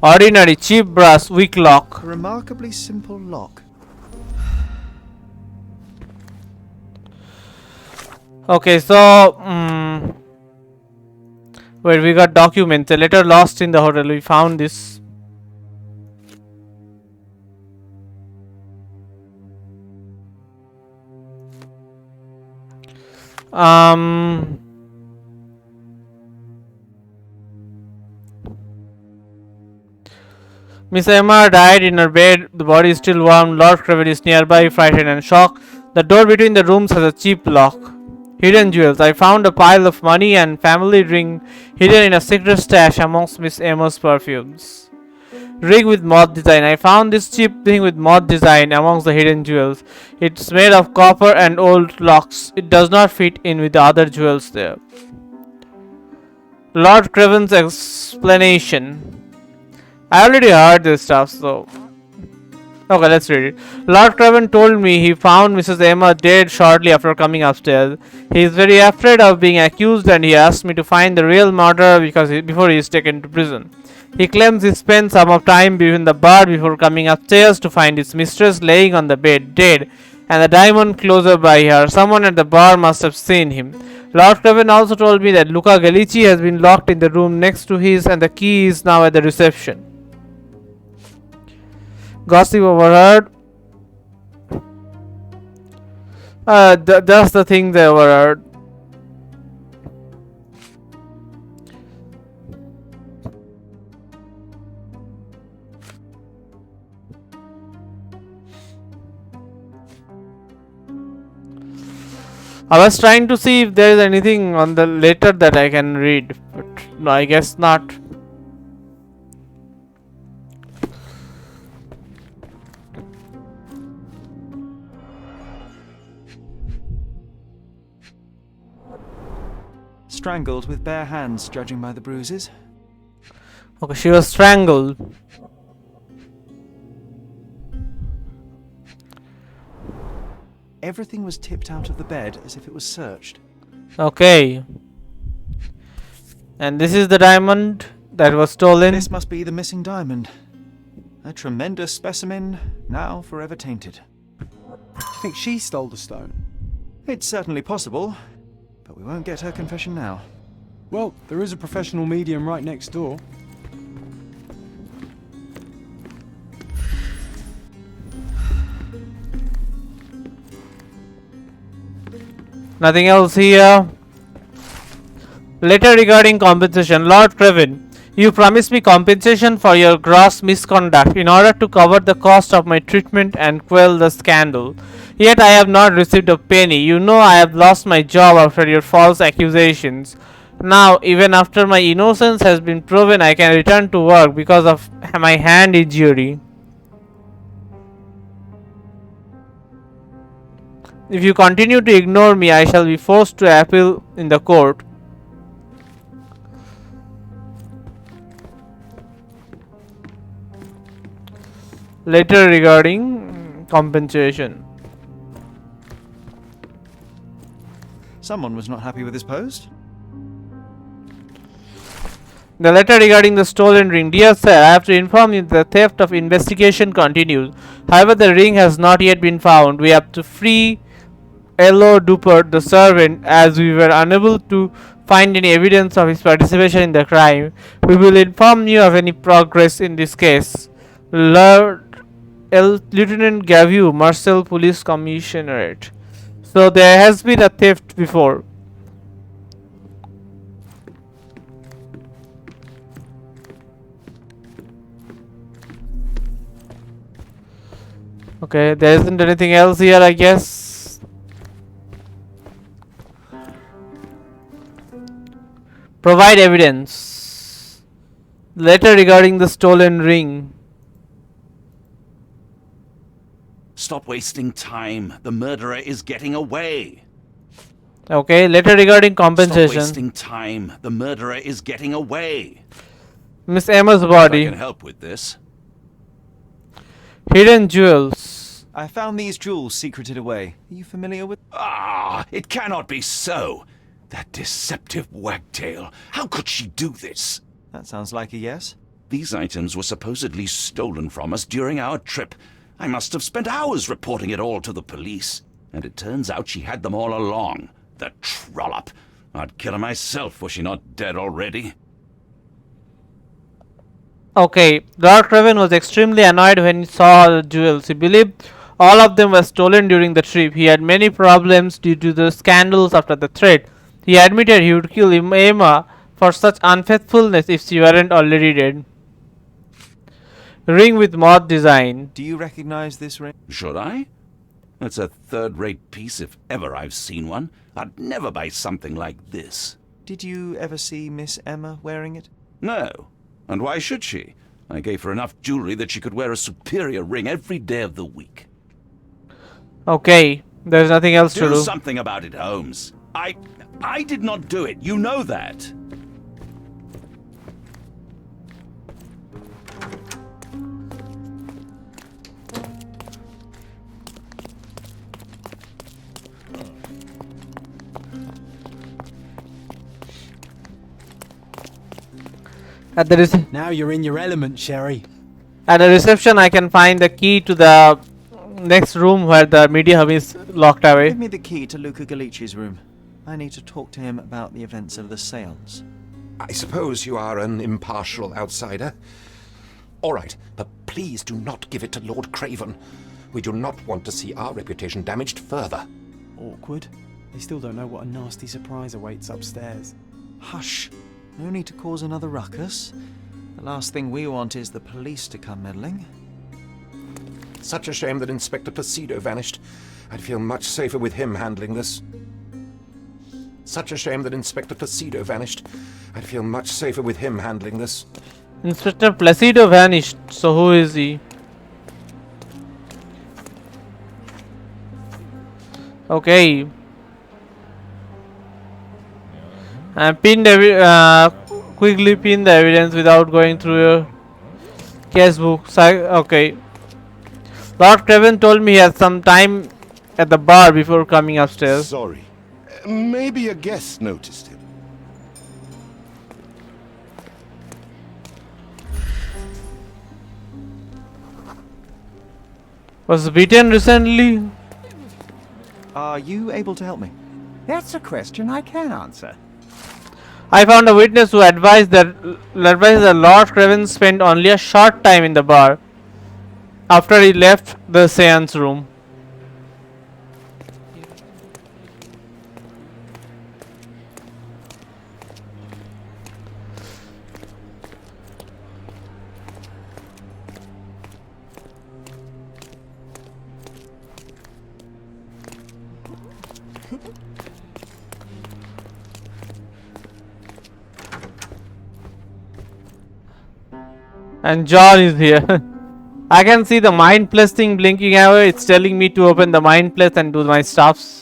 Ordinary cheap brass weak lock. A remarkably simple lock. Okay, so wait, we got documents. A letter lost in the hotel. We found this. Miss Emma died in her bed. The body is still warm. Lord Craven is nearby, frightened and shocked. The door between the rooms has a cheap lock. Hidden jewels. I found a pile of money and family ring hidden in a secret stash amongst Miss Emma's perfumes. Ring with moth design. I found this cheap ring with moth design amongst the hidden jewels. It's made of copper and old locks. It does not fit in with the other jewels there. Lord Craven's explanation. I already heard this stuff, so okay, let's read it. Lord Craven told me he found Mrs. Emma dead shortly after coming upstairs. He is very afraid of being accused and he asked me to find the real murderer before he is taken to prison. He claims he spent some of time in the bar before coming upstairs to find his mistress laying on the bed, dead, and the diamond closer by her. Someone at the bar must have seen him. Lord Craven also told me that Luca Gallici has been locked in the room next to his and the key is now at the reception. Gossip overheard. That's the thing they overheard. I was trying to see if there is anything on the letter that I can read, but no, I guess not. Strangled with bare hands, judging by the bruises. Okay, she was strangled. Everything was tipped out of the bed as if it was searched. Okay. And this is the diamond that was stolen. This must be the missing diamond. A tremendous specimen, now forever tainted. Do you think she stole the stone? It's certainly possible, but we won't get her confession now. Well, there is a professional medium right next door. Nothing else here. Letter regarding compensation. Lord Craven, you promised me compensation for your gross misconduct in order to cover the cost of my treatment and quell the scandal. Yet I have not received a penny. You know I have lost my job after your false accusations. Now, even after my innocence has been proven, I can return to work because of my hand injury. If you continue to ignore me, I shall be forced to appeal in the court. Letter regarding compensation. Someone was not happy with his post. The letter regarding the stolen ring. Dear sir, I have to inform you that the theft of investigation continues. However, the ring has not yet been found. We have to free Elo Dupert, the servant, as we were unable to find any evidence of his participation in the crime. We will inform you of any progress in this case. Lieutenant Gaviu, Marcel Police Commissionerate. So there has been a theft before. Okay, there isn't anything else here, I guess. Provide evidence. Letter regarding the stolen ring. Stop wasting time. The murderer is getting away. Okay, letter regarding compensation. Stop wasting time. The murderer is getting away. Miss Emma's I body. can help with this. Hidden jewels. I found these jewels secreted away. Are you familiar with... Ah, Emma, it cannot be so. That deceptive wagtail. How could she do this? That sounds like a yes. These items were supposedly stolen from us during our trip. I must have spent hours reporting it all to the police. And it turns out she had them all along. The trollop. I'd kill her myself were she not dead already. Okay, Lord Craven was extremely annoyed when he saw the jewels. He believed all of them were stolen during the trip. He had many problems due to the scandals after the threat. He admitted he would kill Emma for such unfaithfulness if she weren't already dead. Ring with moth design. Do you recognize this ring? Should I? It's a third-rate piece if ever I've seen one. I'd never buy something like this. Did you ever see Miss Emma wearing it? No. And why should she? I gave her enough jewelry that she could wear a superior ring every day of the week. Okay, there's nothing else to Do do. something about it, Holmes. I did not do it. You know that. At the Now you're in your element, Sherry. At the reception, I can find the key to the next room where the media hub is locked away. Give me the key to Luca Galici's room. I need to talk to him about the events of the seance. I suppose you are an impartial outsider. All right, but please do not give it to Lord Craven. We do not want to see our reputation damaged further. Awkward. They still don't know what a nasty surprise awaits upstairs. Hush. No need to cause another ruckus. The last thing we want is the police to come meddling. Such a shame that Inspector Placido vanished. I'd feel much safer with him handling this. Such a shame that Inspector Placido vanished. I'd feel much safer with him handling this. Inspector Placido vanished, so who is he? Okay. Quickly pin the evidence without going through your casebook. Okay. Lord Craven told me he had some time at the bar before coming upstairs. Sorry. Maybe a guest noticed him. Was beaten recently? Are you able to help me? That's a question I can answer. I found a witness who advised that Lord Craven spent only a short time in the bar after he left the seance room. And John is here. I can see the mind plus thing blinking away. It's telling me to open the mind plus and do my stuffs.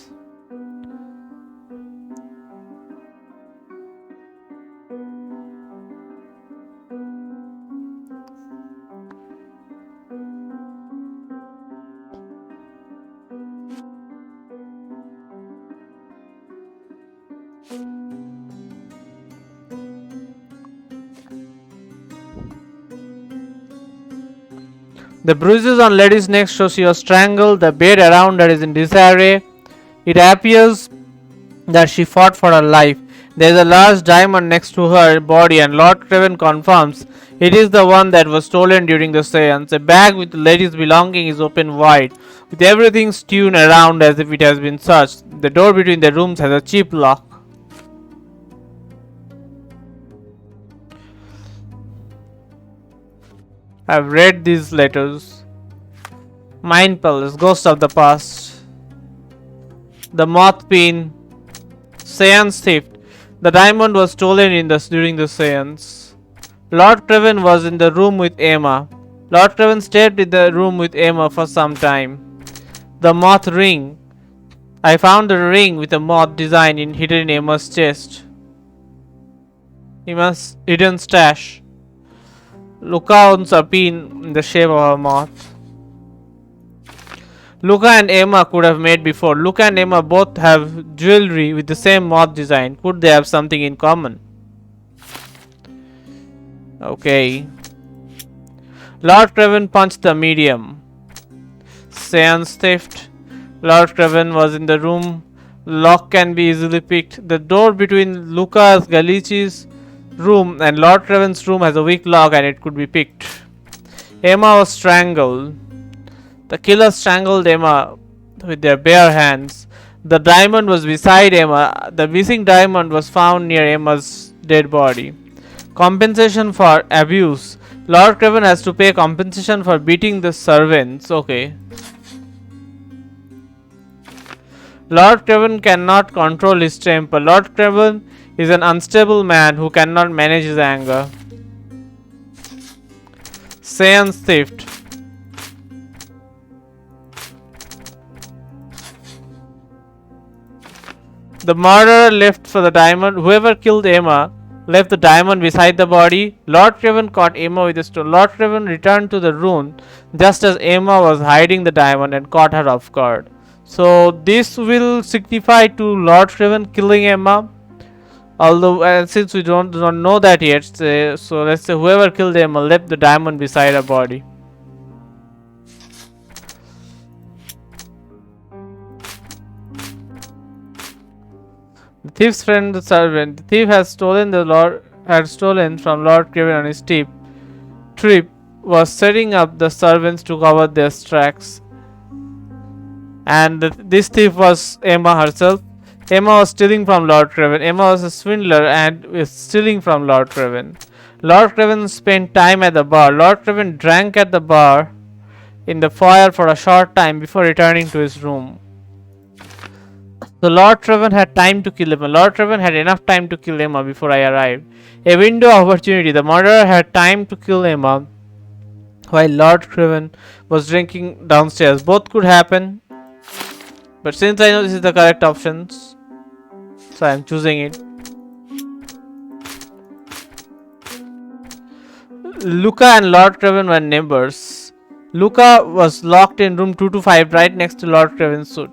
The bruises on lady's neck show she was strangled. The bed around her is in disarray. It appears that she fought for her life. There is a large diamond next to her body, and Lord Craven confirms it is the one that was stolen during the seance. A bag with the lady's belongings is open wide, with everything strewn around as if it has been searched. The door between the rooms has a cheap lock. I've read these letters. Mind Palace, Ghost of the Past. The Moth Pin. Seance Theft. The diamond was stolen during the seance. Lord Craven was in the room with Emma. Lord Craven stayed in the room with Emma for some time. The Moth Ring. I found a ring with a moth design hidden in Emma's chest. Emma's hidden stash. Luca owns a pin in the shape of a moth. Luca and Emma could have made before. Luca and Emma both have jewelry with the same moth design. Could they have something in common? Okay. Lord Craven punched the medium. Seance theft. Lord Craven was in the room. Lock can be easily picked. The door between Lucas Galici's room and Lord Craven's room has a weak lock and it could be picked. Emma was strangled. The killer strangled Emma with their bare hands. The diamond was beside Emma. The missing diamond was found near Emma's dead body. Compensation for abuse. Lord Craven has to pay compensation for beating the servants. Okay. Lord Craven cannot control his temper. Lord Craven is an unstable man who cannot manage his anger. Seance theft. The murderer left for the diamond. Whoever killed Emma left the diamond beside the body. Lord Craven caught Emma with a stone. Lord Craven returned to the room just as Emma was hiding the diamond and caught her off guard. So this will signify to Lord Craven killing Emma. Although since we don't know that yet, so let's say whoever killed Emma left the diamond beside her body. The thief's friend, the servant. The thief had stolen from Lord Craven on his trip, was setting up the servants to cover their tracks. And this thief was Emma herself. Emma was stealing from Lord Craven. Emma was a swindler and was stealing from Lord Craven. Lord Craven spent time at the bar. Lord Craven drank at the bar in the foyer for a short time before returning to his room. So Lord Craven had time to kill Emma. Lord Craven had enough time to kill Emma before I arrived. A window of opportunity. The murderer had time to kill Emma while Lord Craven was drinking downstairs. Both could happen. But since I know this is the correct options, so I am choosing it. Luca and Lord Craven were neighbors. Luca was locked in room 225 right next to Lord Craven's suite.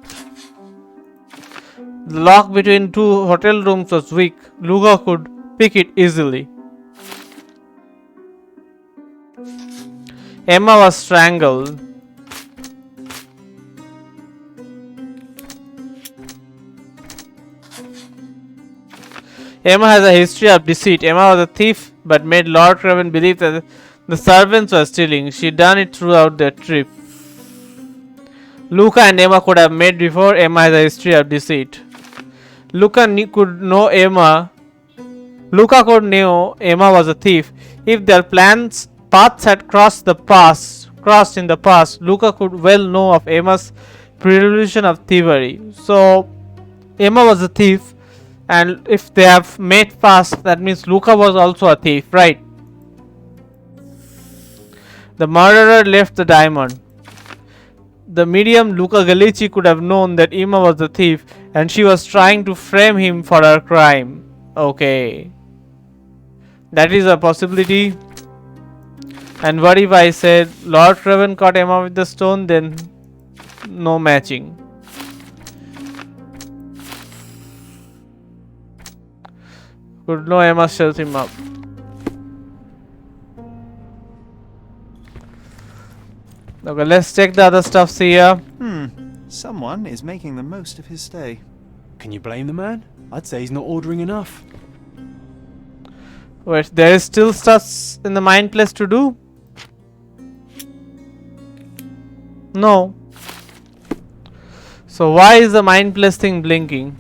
The lock between two hotel rooms was weak. Luca could pick it easily. Emma was strangled. Emma has a history of deceit. Emma was a thief but made Lord Craven believe that the servants were stealing. She done it throughout their trip. Luca and Emma could have met before. Emma has a history of deceit. Luca could know Emma was a thief. If their paths had crossed in the past, Luca could well know of Emma's predilection of thievery. So Emma was a thief, and if they have met past, that means Luca was also a thief, right? The murderer left the diamond. The medium Luca Gallici could have known that Emma was the thief and she was trying to frame him for her crime. Okay. That is a possibility. And what if I said Lord Craven caught Emma with the stone, then no matching. Could know Emma shells him up. Okay, let's check the other stuff here. Someone is making the most of his stay. Can you blame the man? I'd say he's not ordering enough. Wait, there is still stuff in the mine place to do? No. So why is the mine place thing blinking?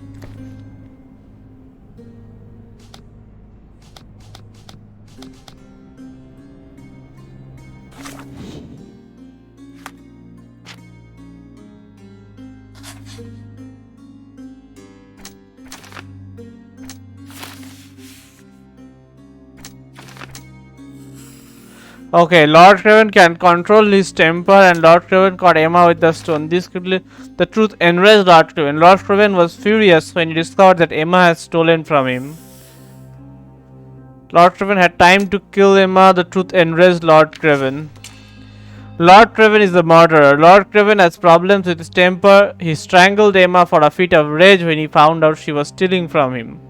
Okay, Lord Craven can control his temper and Lord Craven caught Emma with the stone. The truth enraged Lord Craven. Lord Craven was furious when he discovered that Emma had stolen from him. Lord Craven had time to kill Emma. The truth enraged Lord Craven. Lord Craven is the murderer. Lord Craven has problems with his temper. He strangled Emma for a fit of rage when he found out she was stealing from him.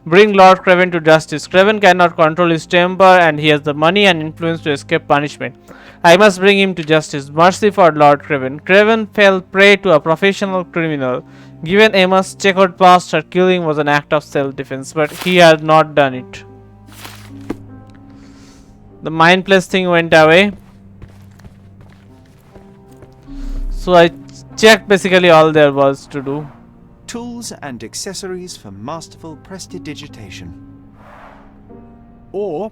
Bring Lord Craven to justice. Craven cannot control his temper and he has the money and influence to escape punishment. I must bring him to justice. Mercy for Lord Craven. Craven fell prey to a professional criminal. Given Emma's checkered past, her killing was an act of self-defense, but he had not done it. The mind place thing went away. So I checked basically all there was to do. Tools and accessories for masterful prestidigitation. Or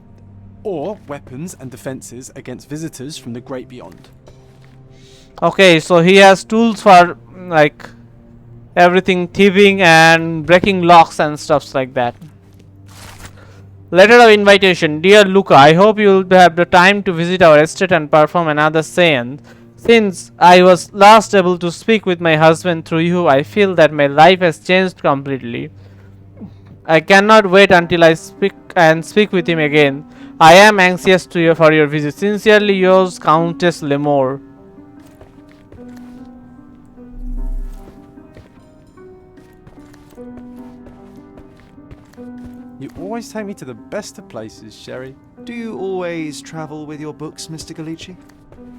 weapons and defenses against visitors from the great beyond. Okay, so he has tools for like everything, thieving and breaking locks and stuffs like that. Letter of invitation. Dear Luca, I hope you will have the time to visit our estate and perform another seance. Since I was last able to speak with my husband through you, I feel that my life has changed completely. I cannot wait until I speak with him again. I am anxious for your visit. Sincerely yours, Countess Lemore. You always take me to the best of places, Sherry. Do you always travel with your books, Mr. Galici?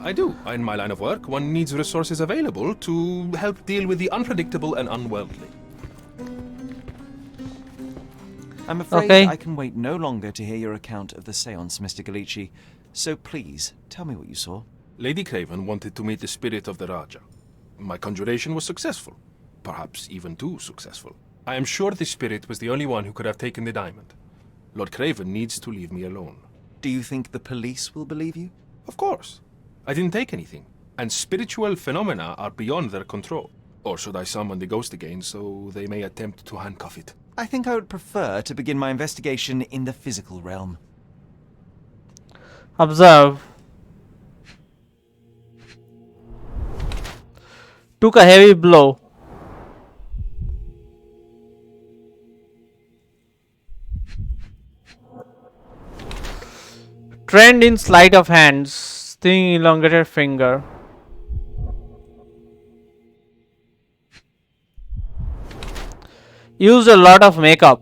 I do. In my line of work, one needs resources available to help deal with the unpredictable and unworldly. I'm afraid Okay. I can wait no longer to hear your account of the seance, Mr. Galici. So please, tell me what you saw. Lady Craven wanted to meet the spirit of the Raja. My conjuration was successful. Perhaps even too successful. I am sure the spirit was the only one who could have taken the diamond. Lord Craven needs to leave me alone. Do you think the police will believe you? Of course. I didn't take anything, and spiritual phenomena are beyond their control. Or should I summon the ghost again so they may attempt to handcuff it? I think I would prefer to begin my investigation in the physical realm. Observe. Took a heavy blow. Trend in sleight of hands. Thin elongated finger. Used a lot of makeup.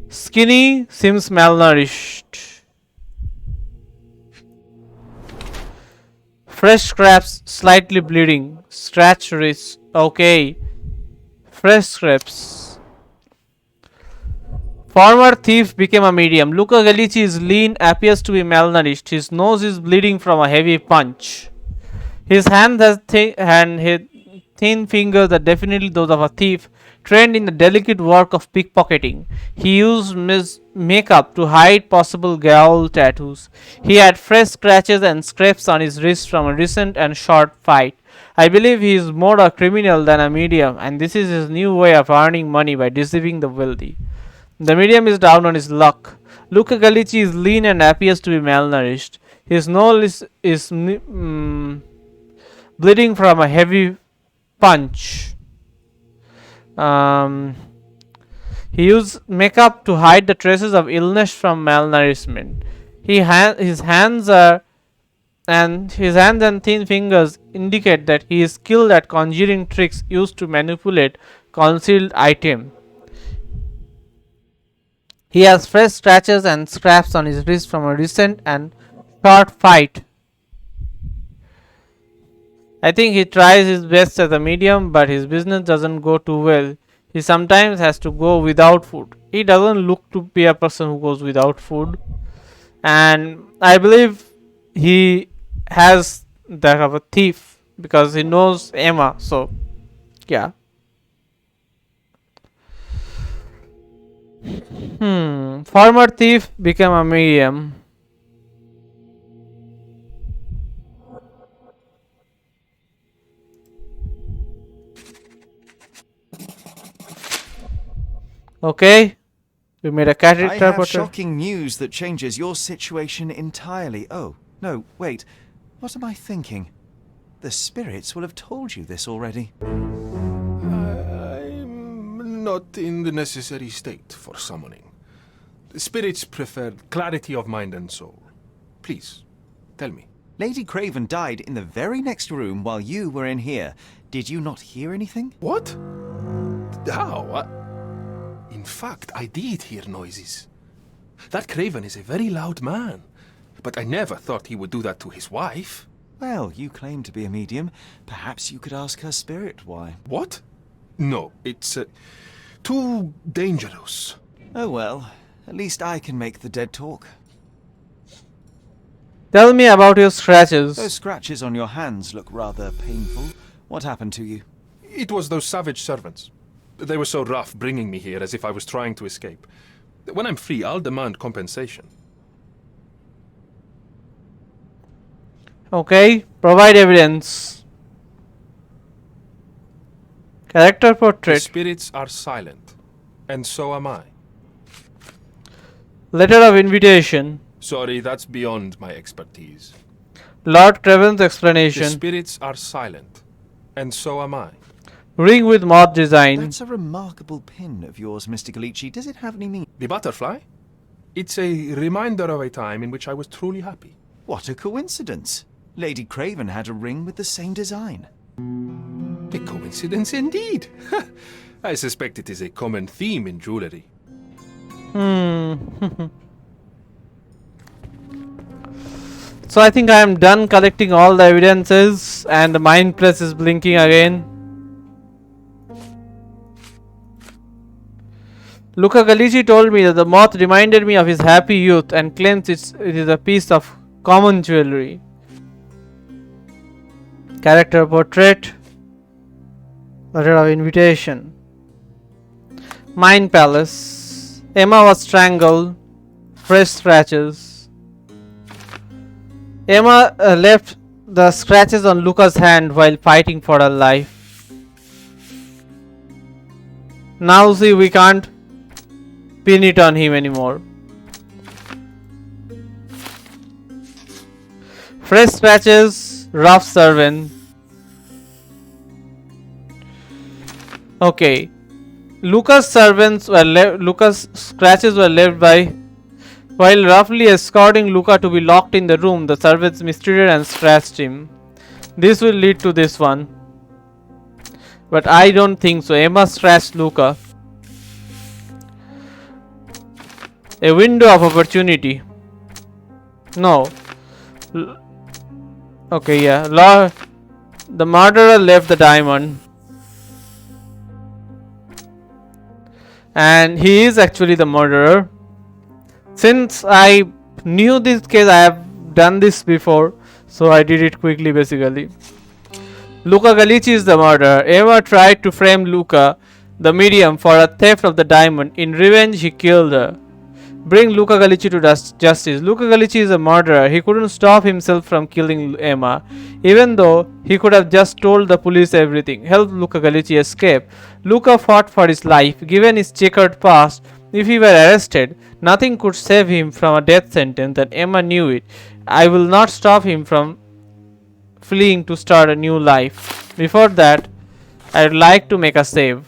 Skinny, seems malnourished. Fresh scraps, slightly bleeding. Scratch wrist. Okay. Fresh scraps. Former thief became a medium. Luca Galici is lean, appears to be malnourished. His nose is bleeding from a heavy punch. His hand has thin fingers are definitely those of a thief, trained in the delicate work of pickpocketing. He used makeup to hide possible gaol tattoos. He had fresh scratches and scrapes on his wrist from a recent and short fight. I believe he is more a criminal than a medium, and this is his new way of earning money by deceiving the wealthy. The medium is down on his luck. Luca Galici is lean and appears to be malnourished. His nose is bleeding from a heavy punch. He used makeup to hide the traces of illness from malnourishment. His hands and thin fingers indicate that he is skilled at conjuring tricks used to manipulate concealed item. He has fresh scratches and scraps on his wrist from a recent and short fight. I think he tries his best as a medium, but his business doesn't go too well. He sometimes has to go without food. He doesn't look to be a person who goes without food. And I believe he has that of a thief because he knows Emma. So, yeah. Former thief became a medium. Okay, we made a character. I have shocking news that changes your situation entirely. Oh, no, wait. What am I thinking? The spirits will have told you this already. I'm not in the necessary state for summoning. Spirits prefer clarity of mind and soul. Please, tell me. Lady Craven died in the very next room while you were in here. Did you not hear anything? What? How? In fact, I did hear noises. That Craven is a very loud man, but I never thought he would do that to his wife. Well, you claim to be a medium. Perhaps you could ask her spirit why. What? No, it's too dangerous. Oh well, at least I can make the dead talk. Tell me about your scratches. Those scratches on your hands look rather painful. What happened to you? It was those savage servants. They were so rough bringing me here as if I was trying to escape. When I'm free, I'll demand compensation. Okay, provide evidence. Character The portrait. spirits are silent, and so am I. Letter of invitation. Sorry, that's beyond my expertise. Lord Craven's The explanation. spirits are silent, and so am I. Ring with moth design. That's a remarkable pin of yours, Mr. Galici. Does it have any meaning? The butterfly? It's a reminder of a time in which I was truly happy. What a coincidence. Lady Craven had a ring with the same design. A coincidence indeed. I suspect it is a common theme in jewelry. So I think I am done collecting all the evidences, and the mind press is blinking again. Luca Galici told me that the moth reminded me of his happy youth and claims it is a piece of common jewelry. Character portrait. Letter of invitation. Mind palace. Emma was strangled. Fresh scratches. Emma left the scratches on Luca's hand while fighting for her life. Now see, we can't pin it on him anymore. Fresh scratches, rough servant. Okay. Luca's scratches were left by while roughly escorting Luca to be locked in the room. The servants mistreated and scratched him. This will lead to this one, but I don't think so. Emma scratched Luca. A window of opportunity. No. Okay, yeah. The murderer left the diamond. And he is actually the murderer. Since I knew this case, I have done this before, so I did it quickly basically. Luca Galici is the murderer. Emma tried to frame Luca, the medium, for a theft of the diamond. In revenge, he killed her. Bring Luca Galici to justice. Luca Galici is a murderer. He couldn't stop himself from killing Emma, even though he could have just told the police everything. Help Luca Galici escape. Luca fought for his life. Given his checkered past, if he were arrested, nothing could save him from a death sentence, and Emma knew it. I will not stop him from fleeing to start a new life. Before that, I would like to make a save.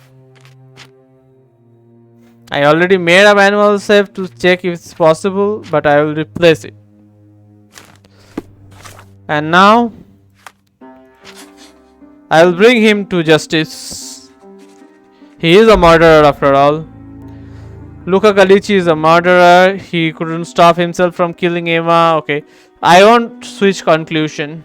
I already made a manual save to check if it's possible, but I will replace it. And now I will bring him to justice. He is a murderer after all. Luca Galici is a murderer. He couldn't stop himself from killing Emma. Okay, I won't switch conclusion.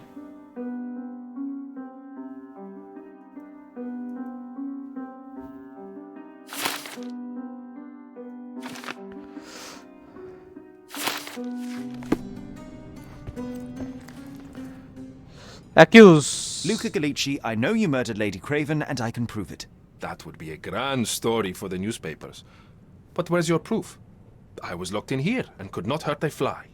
Accused. Luca Galici, I know you murdered Lady Craven, and I can prove it. That would be a grand story for the newspapers. But where's your proof? I was locked in here and could not hurt a fly.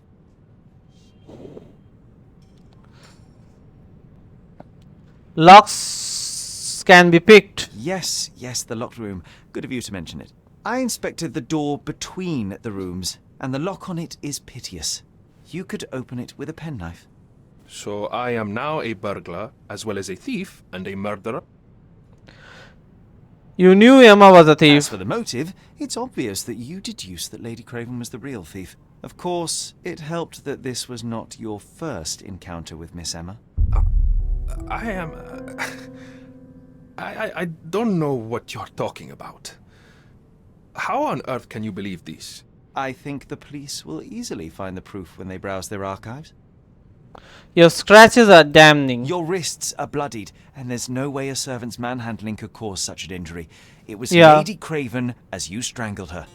Locks can be picked. Yes, the locked room. Good of you to mention it. I inspected the door between the rooms, and the lock on it is piteous. You could open it with a penknife. So I am now a burglar, as well as a thief and a murderer? You knew Emma was a As thief. for the motive, it's obvious that you deduced that Lady Craven was the real thief. Of course, it helped that this was not your first encounter with Miss Emma. I am... I don't know what you're talking about. How on earth can you believe this? I think the police will easily find the proof when they browse their archives. Your scratches are damning. Your wrists are bloodied, and there's no way a servant's manhandling could cause such an injury. It was Yeah. Lady Craven as you strangled her.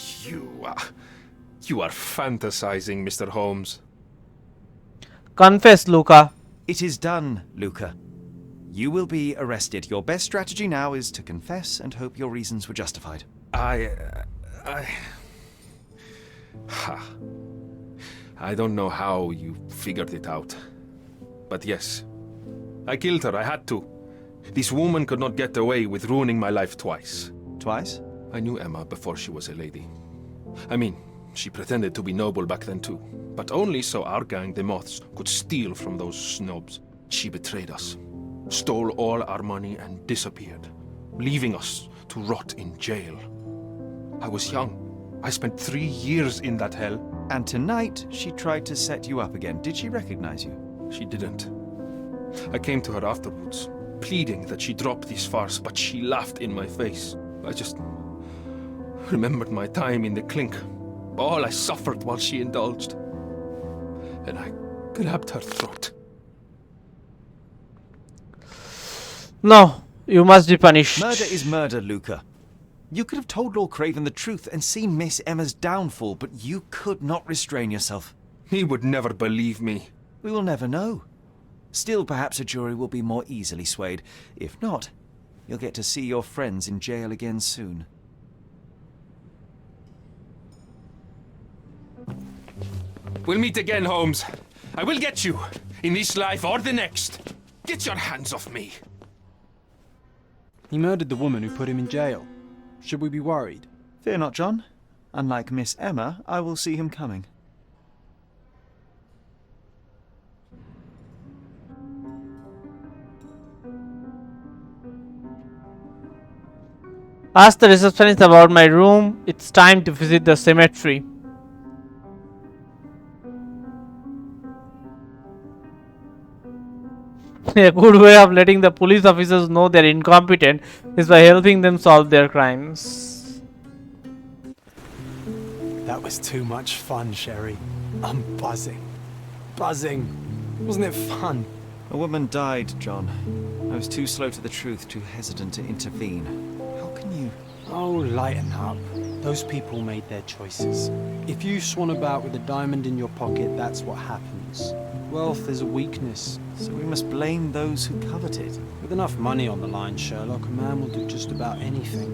You are fantasizing, Mr. Holmes. Confess, Luca. It is done, Luca. You will be arrested. Your best strategy now is to confess and hope your reasons were justified. I don't know how you figured it out. But yes, I killed her. I had to. This woman could not get away with ruining my life twice. Twice? I knew Emma before she was a lady. I mean, she pretended to be noble back then too. But only so our gang, the Moths, could steal from those snobs. She betrayed us, stole all our money and disappeared, leaving us to rot in jail. I was young. I spent 3 years in that hell. And tonight, she tried to set you up again. Did she recognize you? She didn't. I came to her afterwards, pleading that she drop this farce, but she laughed in my face. I just remembered my time in the clink, all I suffered while she indulged. And I grabbed her throat. No, you must be punished. Murder is murder, Luca. You could have told Lord Craven the truth and seen Miss Emma's downfall, but you could not restrain yourself. He would never believe me. We will never know. Still, perhaps a jury will be more easily swayed. If not, you'll get to see your friends in jail again soon. We'll meet again, Holmes. I will get you, in this life or the next. Get your hands off me. He murdered the woman who put him in jail. Should we be worried? Fear not, John. Unlike Miss Emma, I will see him coming. Ask the receptionist about my room. It's time to visit the cemetery. A good way of letting the police officers know they're incompetent is by helping them solve their crimes. That was too much fun, Sherry. I'm buzzing. Buzzing. Wasn't it fun? A woman died, John. I was too slow to the truth, too hesitant to intervene. How can you... Oh, lighten up. Those people made their choices. If you swan about with a diamond in your pocket, that's what happens. Wealth is a weakness. So we must blame those who covet it. With enough money on the line, Sherlock, a man will do just about anything.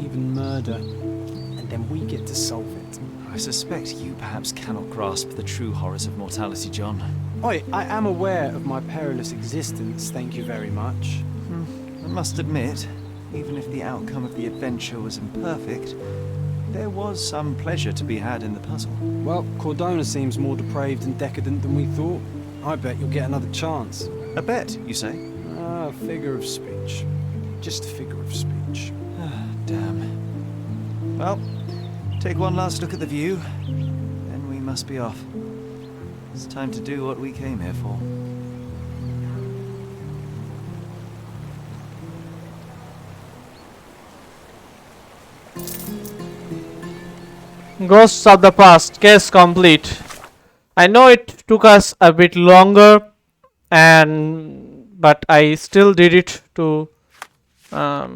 Even murder. And then we get to solve it. I suspect you perhaps cannot grasp the true horrors of mortality, John. Oi, I am aware of my perilous existence, thank you very much. I must admit, even if the outcome of the adventure was imperfect, there was some pleasure to be had in the puzzle. Well, Cordona seems more depraved and decadent than we thought. I bet you'll get another chance. A bet, you say? Ah, figure of speech. Just a figure of speech. Ah, damn. Well, take one last look at the view, then we must be off. It's time to do what we came here for. Ghosts of the past. Case complete. I know it took us a bit longer, but I still did it to a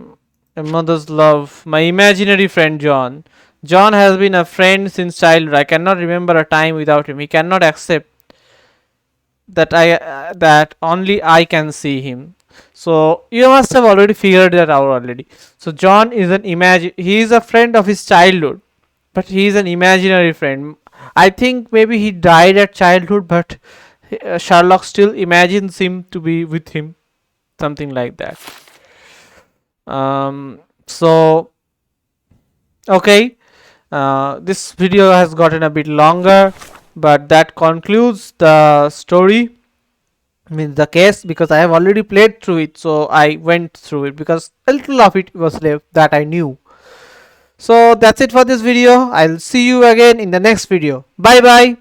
mother's love. My imaginary friend John. John has been a friend since childhood. I cannot remember a time without him. He cannot accept that that only I can see him. So you must have already figured that out already. So John is he is a friend of his childhood, but he is an imaginary friend. I think maybe he died at childhood, but Sherlock still imagines him to be with him, something like that. So okay, this video has gotten a bit longer, but that concludes the story. means the case, because I have already played through it, so I went through it because a little of it was left that I knew. So that's it for this video. I'll see you again in the next video. Bye bye.